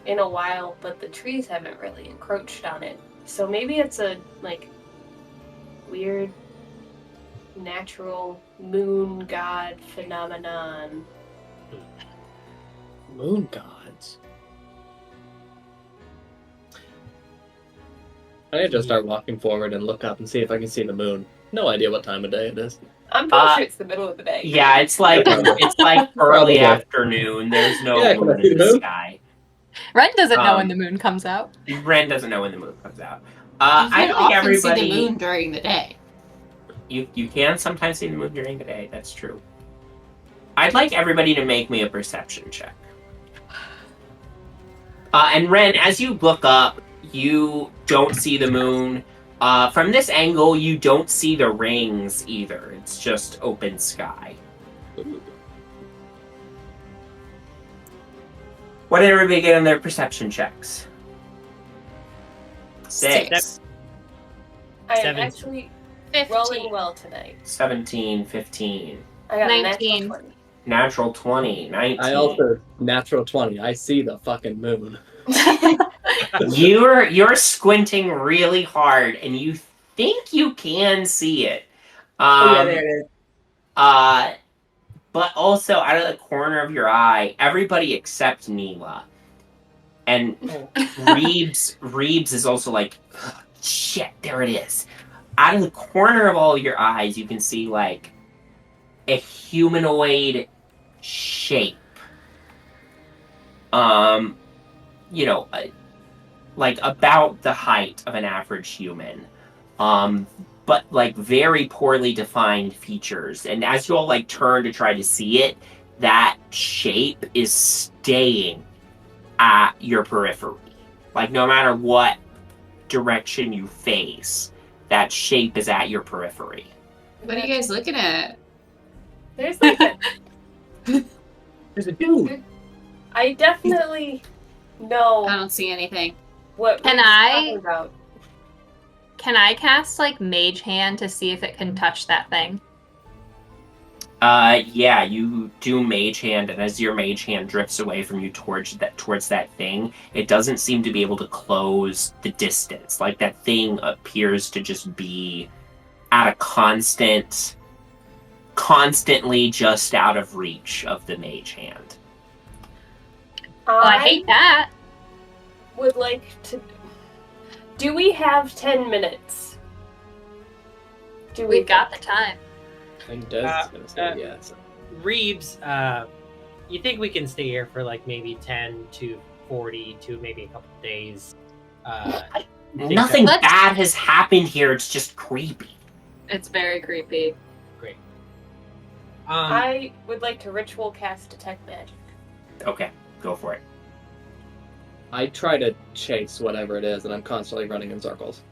in a while, but the trees haven't really encroached on it. So maybe it's a, like, weird natural moon god phenomenon. Moon gods. I need to start walking forward and look up and see if I can see the moon. No idea what time of day it is. I'm pretty sure it's the middle of the day. Yeah, it's like early afternoon. There's no Yeah, can I moon see in the the moon? sky. Ren doesn't know when the moon comes out. Wren doesn't know when the moon comes out. You I can think often everybody. see the moon during the day. You can sometimes see the moon during the day. That's true. I'd like everybody to make me a perception check. And Wren, as you look up, you don't see the moon. From this angle, you don't see the rings either. It's just open sky. What did everybody get on their perception checks? 6. I am 17. actually 15. rolling well tonight. 17, 15. I got 19. a natural 20. Natural 20, 19. I also natural 20. I see the fucking moon. You're squinting really hard, and you think you can see it. There it is. But also, out of the corner of your eye, everybody except Neela. And Reeves is also like, shit, there it is. Out of the corner of all your eyes, you can see, like, a humanoid shape. Like, about the height of an average human. But, like, very poorly defined features. And as you all, like, turn to try to see it, that shape is staying at your periphery. Like, no matter what direction you face, that shape is at your periphery. What are you guys looking at? There's like a... There's a dude. I definitely know I don't see anything. what Can we're I- talking about. Can I cast like Mage Hand to see if it can touch that thing? Yeah, you do Mage Hand, and as your Mage Hand drifts away from you towards that thing, it doesn't seem to be able to close the distance. Like, that thing appears to just be at a constantly just out of reach of the Mage Hand. Well, I hate that. Would like to... Do we have 10 minutes? We've got the time. I think Des is gonna say yes. Reeves, you think we can stay here for like maybe 10 to 40 to maybe a couple of days? Nothing Let's- bad has happened here, it's just creepy. It's very creepy. Great. I would like to ritual cast Detect Magic. Okay, go for it. I try to chase whatever it is, and I'm constantly running in circles.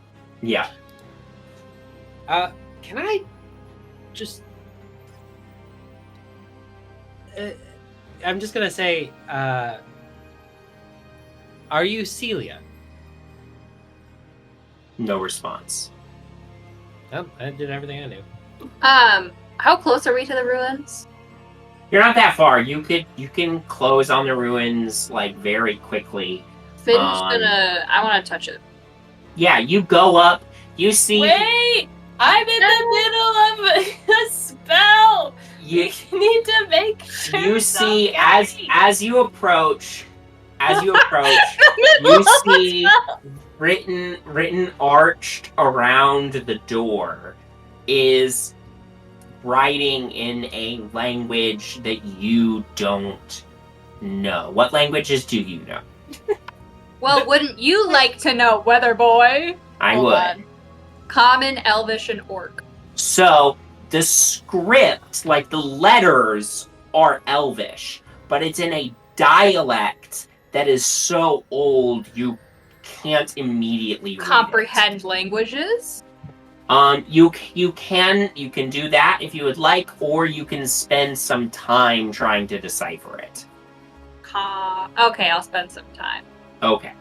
Yeah. Can I just... I'm just gonna say, are you Celia? No response. Oh, I did everything I knew. How close are we to the ruins? You're not that far. You can close on the ruins, like, very quickly. Finn's I want to touch it. Yeah, you go up, you see... Wait! I'm in the middle of a spell! You, need to make sure you it's see, okay. as you approach, you see written arched around the door is writing in a language that you don't know. What languages do you know? Well, wouldn't you like to know, Weather Boy? I Hold would. on. Common, Elvish, and Orc. So, the script, like the letters, are Elvish, but it's in a dialect that is so old you can't immediately read Comprehend languages? You can do that if you would like, or you can spend some time trying to decipher it. Okay, I'll spend some time. Okay.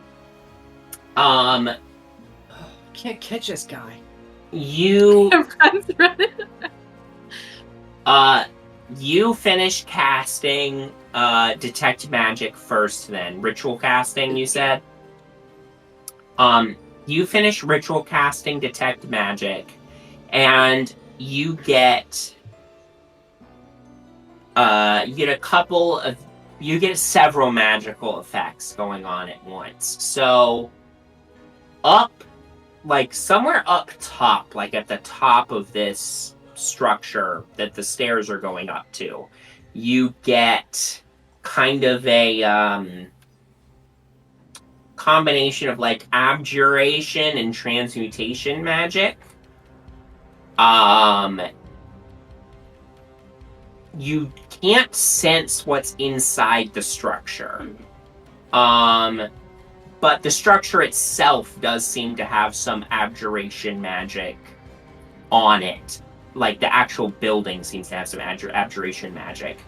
Can't catch this guy. You Everyone's running. you finish casting detect magic first, then ritual casting. You said. You finish ritual casting detect magic, and you get several magical effects going on at once. So somewhere up top, like at the top of this structure that the stairs are going up to, you get kind of a combination of like abjuration and transmutation you can't sense what's inside the structure. But the structure itself does seem to have some abjuration magic on it. Like, the actual building seems to have some abjuration magic,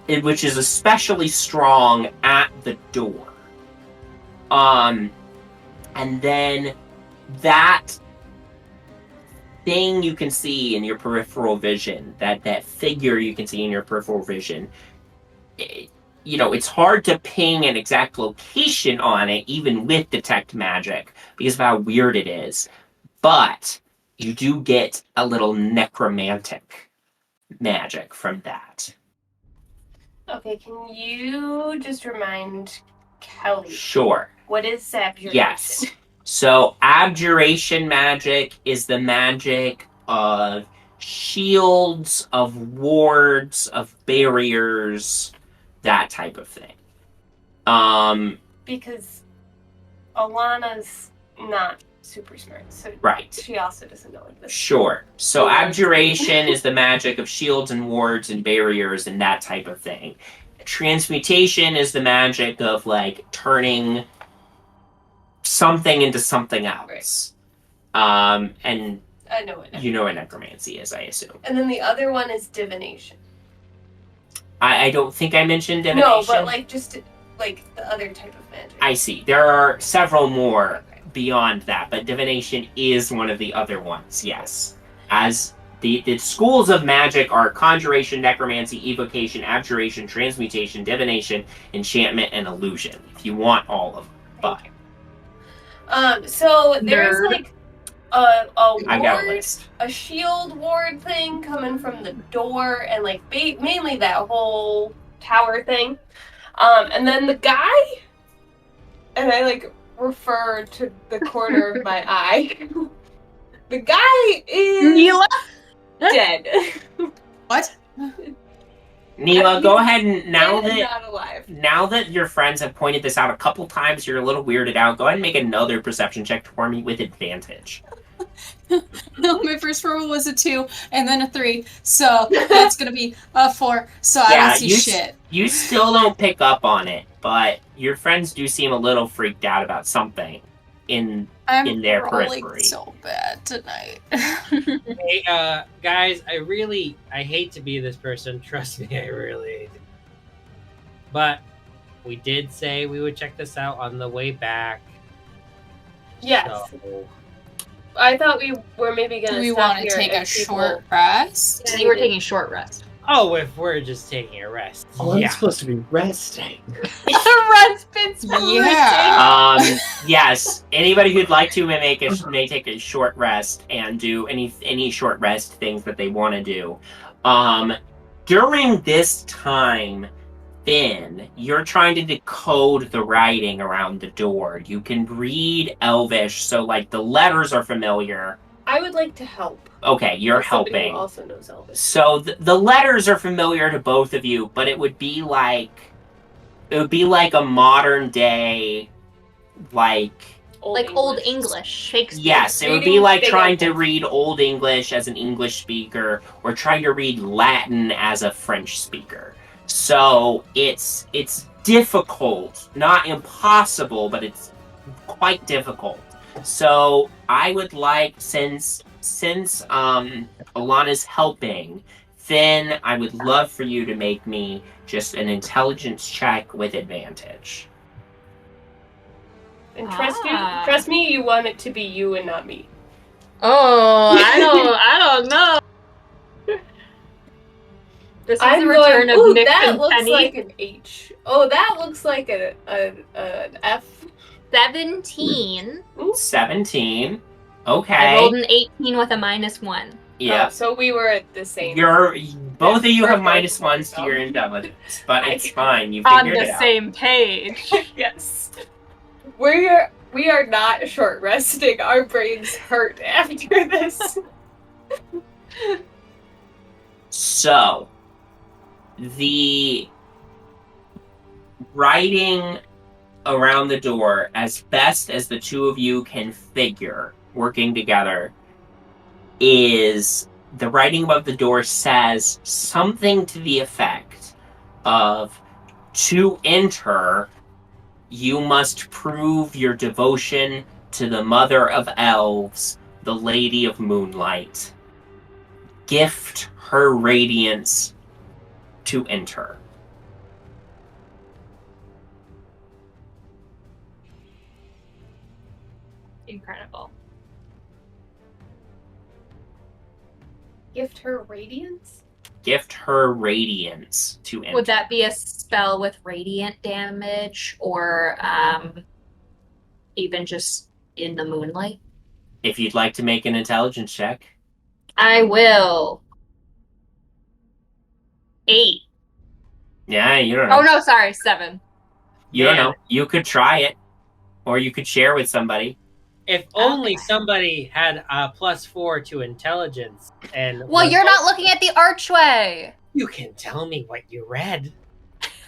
which is especially strong at the door. And then that thing you can see in your peripheral vision, that figure you can see in your peripheral vision, it's hard to ping an exact location on it, even with detect magic, because of how weird it is. But you do get a little necromantic magic from that. Okay, can you just remind Kelly? Sure. What is abjuration? Yes. So, abjuration magic is the magic of shields, of wards, of barriers, that type of thing. Because Olana's not super smart, so right. She also doesn't know this. Sure. So abjuration is the magic of shields and wards and barriers and that type of thing. Transmutation is the magic of, like, turning something into something else. Right. And I know what you know what necromancy is, I assume. And then the other one is divination. I don't think I mentioned divination. No, but like just like the other type of magic. I see. There are several more beyond that, but divination is one of the other ones, yes. As the schools of magic are conjuration, necromancy, evocation, abjuration, transmutation, divination, enchantment, and illusion. If you want all of them. But so there's like a I got a ward, list. a shield ward thing coming from the door, and like mainly that whole tower thing. And then the guy, and I like refer to the corner of my eye. The guy is Neela? dead. What? Neela, go ahead and now that your friends have pointed this out a couple times, you're a little weirded out. Go ahead and make another perception check for me with advantage. No, my first roll was a 2 and then a 3, so that's gonna be a 4. So I don't see shit. You still don't pick up on it, but your friends do seem a little freaked out about something in their periphery. I'm so bad tonight. Hey, guys, I hate to be this person. Trust me, I really hate it. But we did say we would check this out on the way back. Yes. So... I thought we were maybe going to Do we want to take a short rest? Yeah, you were taking a short rest. Oh, if we're just taking a rest. Oh, I'm supposed to be resting. Red's been sprinting. Yeah. Yes. Anybody who'd like to may take a short rest and do any short rest things that they want to do. During this time, Fyn, you're trying to decode the writing around the door. You can read Elvish, so like the letters are familiar. I would like to help. Okay, you're Somebody helping. who also knows Elvish. So the letters are familiar to both of you, but it would be like a modern day, Old English, Shakespeare. Yes, it would be like trying to read Old English as an English speaker, or trying to read Latin as a French speaker. So it's difficult, not impossible, but it's quite difficult. So I would like, since Olana's helping, Fyn, I would love for you to make me just an intelligence check with advantage. And trust me, you want it to be you and not me. Oh, I don't know. This is the return of Nick that and looks Penny. like an H. Oh, that looks like an F. 17. 17. Okay. I rolled an 18 with a -1. Yeah. So we were at the same. Both of you have -1s to your intelligence, but it's fine. You On figured it the out. same page. Yes. We are not short resting. Our brains hurt after this. So, the writing around the door, as best as the two of you can figure, working together, is the writing above the door says something to the effect of, to enter, you must prove your devotion to the Mother of Elves, the Lady of Moonlight. Gift her radiance to enter. Incredible. Gift her radiance? Gift her radiance to enter. Would that be a spell with radiant damage, or even just in the moonlight? If you'd like to make an intelligence check. I will. 8. Yeah, you don't know. Oh no, sorry, 7. You don't know. You could try it, or you could share with somebody. If only somebody had a +4 to intelligence and. Well, you're not looking at the archway. You can tell me what you read.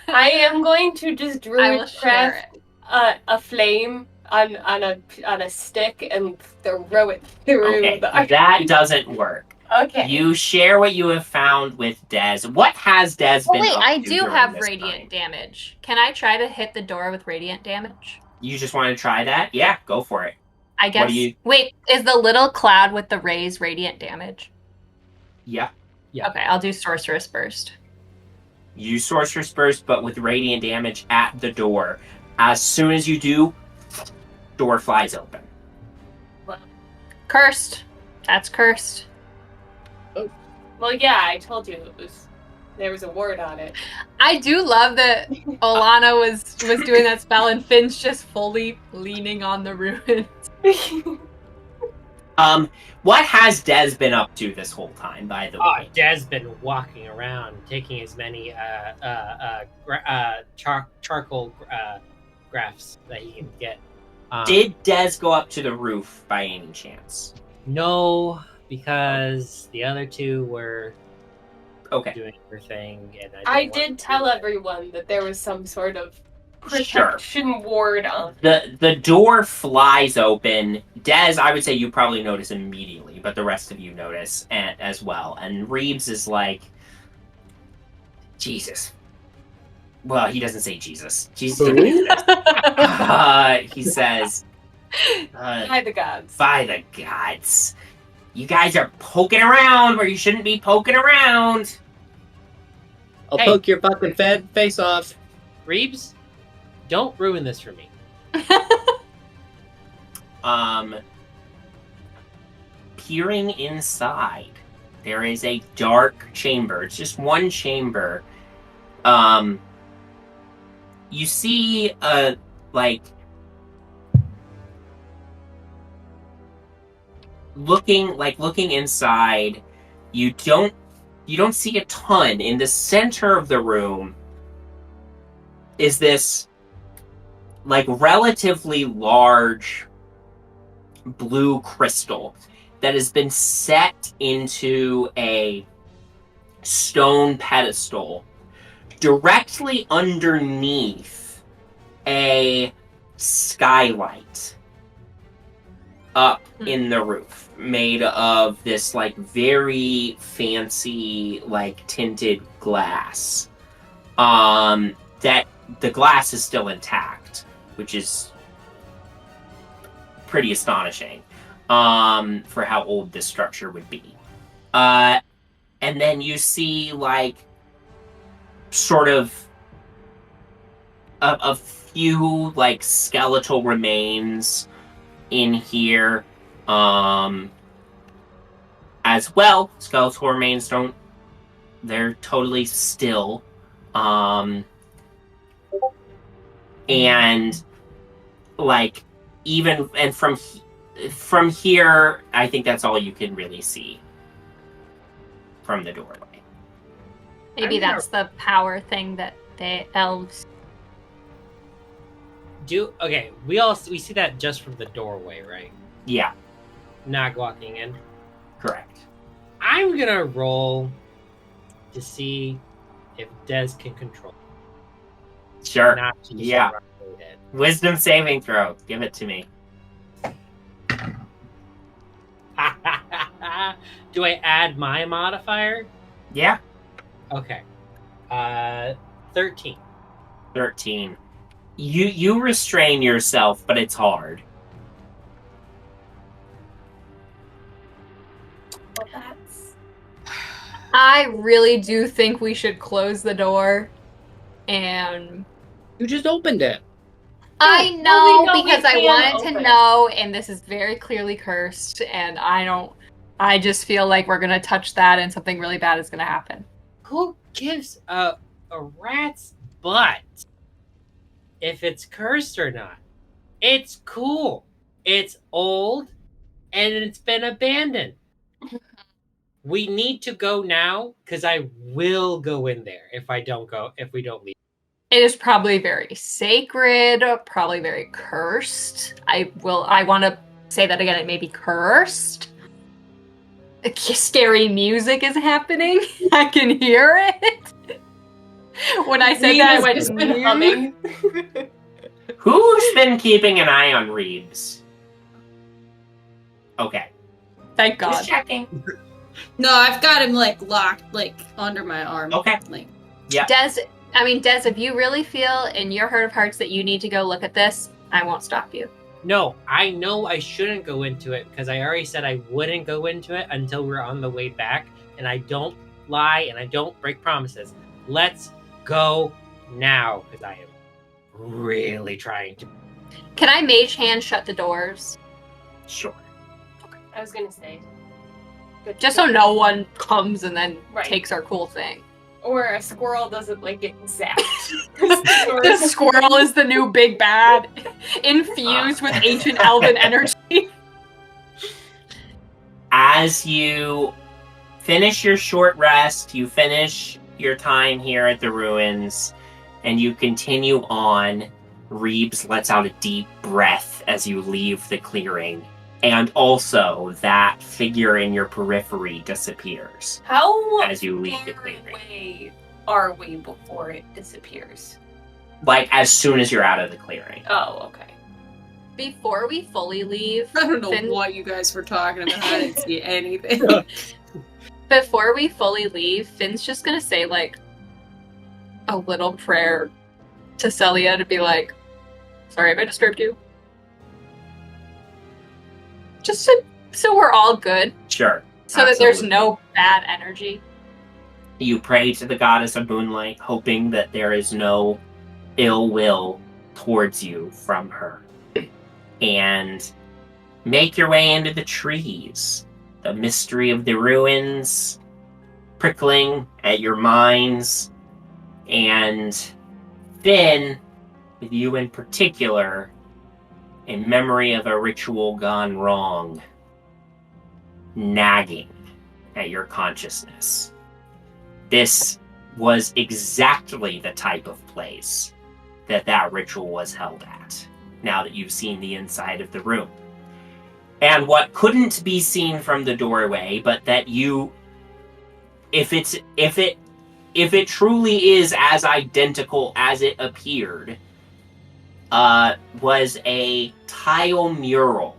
I am going to just I will share druid it. a flame on a stick and throw it through Okay, the that doesn't work. Okay. You share what you have found with Dez. What has Dez Oh been wait, up I to do during have this radiant time? damage. Can I try to hit the door with radiant damage? You just want to try that? Yeah, go for it. I guess. do you- Wait, is the little cloud with the rays radiant damage? Yeah. Yeah. Okay, I'll do sorceress burst. You Sorcerer's Burst, but with radiant damage at the door. As soon as you do, door flies open. Cursed. That's cursed. Well, yeah, I told you there was a word on it. I do love that Olana was doing that spell and Finn's just fully leaning on the ruins. What has Dez been up to this whole time, by the way? Dez been walking around, taking as many charcoal graphs that he can get. Did Dez go up to the roof by any chance? No, because the other two were Okay. doing their thing, and I didn't want did to tell do that. everyone that there was some sort of Sure. protection ward on. The door flies open. Dez, I would say you probably notice immediately, but the rest of you notice as well. And Reeves is like, Jesus. Well, he doesn't say Jesus. Jesus doesn't exist. He says, By the gods. by the gods. You guys are poking around where you shouldn't be poking around. I'll Hey. poke your fucking face off. Reeves, don't ruin this for me. Peering inside, there is a dark chamber. It's just one chamber. You see looking inside, you don't see a ton. In the center of the room is this relatively large blue crystal that has been set into a stone pedestal directly underneath a skylight up in the roof, made of this very fancy tinted glass. That the glass is still intact, which is pretty astonishing for how old this structure would be. And then you see sort of a few skeletal remains in here as well. Skeletal remains they're totally still. And from here, I think that's all you can really see from the doorway. Maybe that's the power thing that the elves. We see that just from the doorway, right? Yeah, Not walking in. correct. I'm gonna roll to see if Dez can control. Sure. Not to just Yeah. run with it. Wisdom saving throw. Give it to me. Do I add my modifier? Yeah. Okay. 13. 13. You restrain yourself, but it's hard. Well, that's... I really do think we should close the door. And You just opened it. I we know know we because I can wanted open to it. know, and this is very clearly cursed, and I just feel like we're gonna touch that and something really bad is gonna happen. Who gives a rat's butt if it's cursed or not? It's cool. It's old and it's been abandoned. We need to go now because I will go in there if we don't leave. It is probably very sacred, probably very cursed. I want to say that again, it may be cursed. Scary music is happening. I can hear it. When I said that, I went just been humming. Who's been keeping an eye on Reeves? Okay. Thank God. Just checking. No, I've got him like locked, like under my arm. Okay. Like, Yeah. Des, if you really feel in your heart of hearts that you need to go look at this, I won't stop you. No, I know I shouldn't go into it because I already said I wouldn't go into it until we're on the way back. And I don't lie and I don't break promises. Let's go now because I am really trying to. Can I mage hand shut the doors? Sure. I was gonna say. Good Just so no one comes and then Right. takes our cool thing. Or a squirrel doesn't like get zapped. The squirrel is the new big bad, infused with ancient elven energy. As you finish your short rest, you finish your time here at the ruins, and you continue on, Reeves lets out a deep breath as you leave the clearing. And also, that figure in your periphery disappears How as you leave the far clearing. away are we before it disappears? Like, as soon as you're out of the clearing. Oh, okay. Before we fully leave, I don't know Fyn- what you guys were talking about. I didn't see anything. before we fully leave, Finn's just gonna say like a little prayer to Celia to be like, "Sorry if I disturbed you." Just so we're all good, Sure. so that there's Absolutely. no bad energy. You pray to the goddess of moonlight, hoping that there is no ill will towards you from her. And make your way into the trees. The mystery of the ruins prickling at your minds. And Fyn, with you in particular, in memory of a ritual gone wrong, nagging at your consciousness. This was exactly the type of place that ritual was held at, now that you've seen the inside of the room. And what couldn't be seen from the doorway, but that you, if it truly is as identical as it appeared, was a tile mural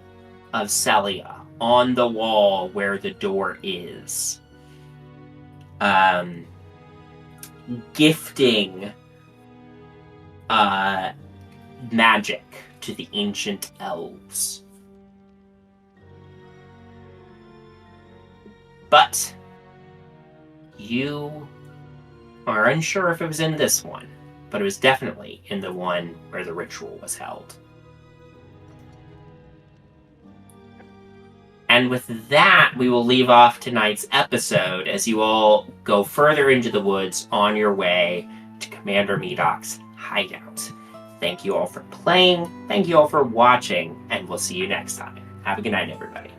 of Celia on the wall where the door is. Gifting magic to the ancient elves. But you are unsure if it was in this one, but it was definitely in the one where the ritual was held. And with that, we will leave off tonight's episode as you all go further into the woods on your way to Commander Medok's hideout. Thank you all for playing, thank you all for watching, and we'll see you next time. Have a good night, everybody.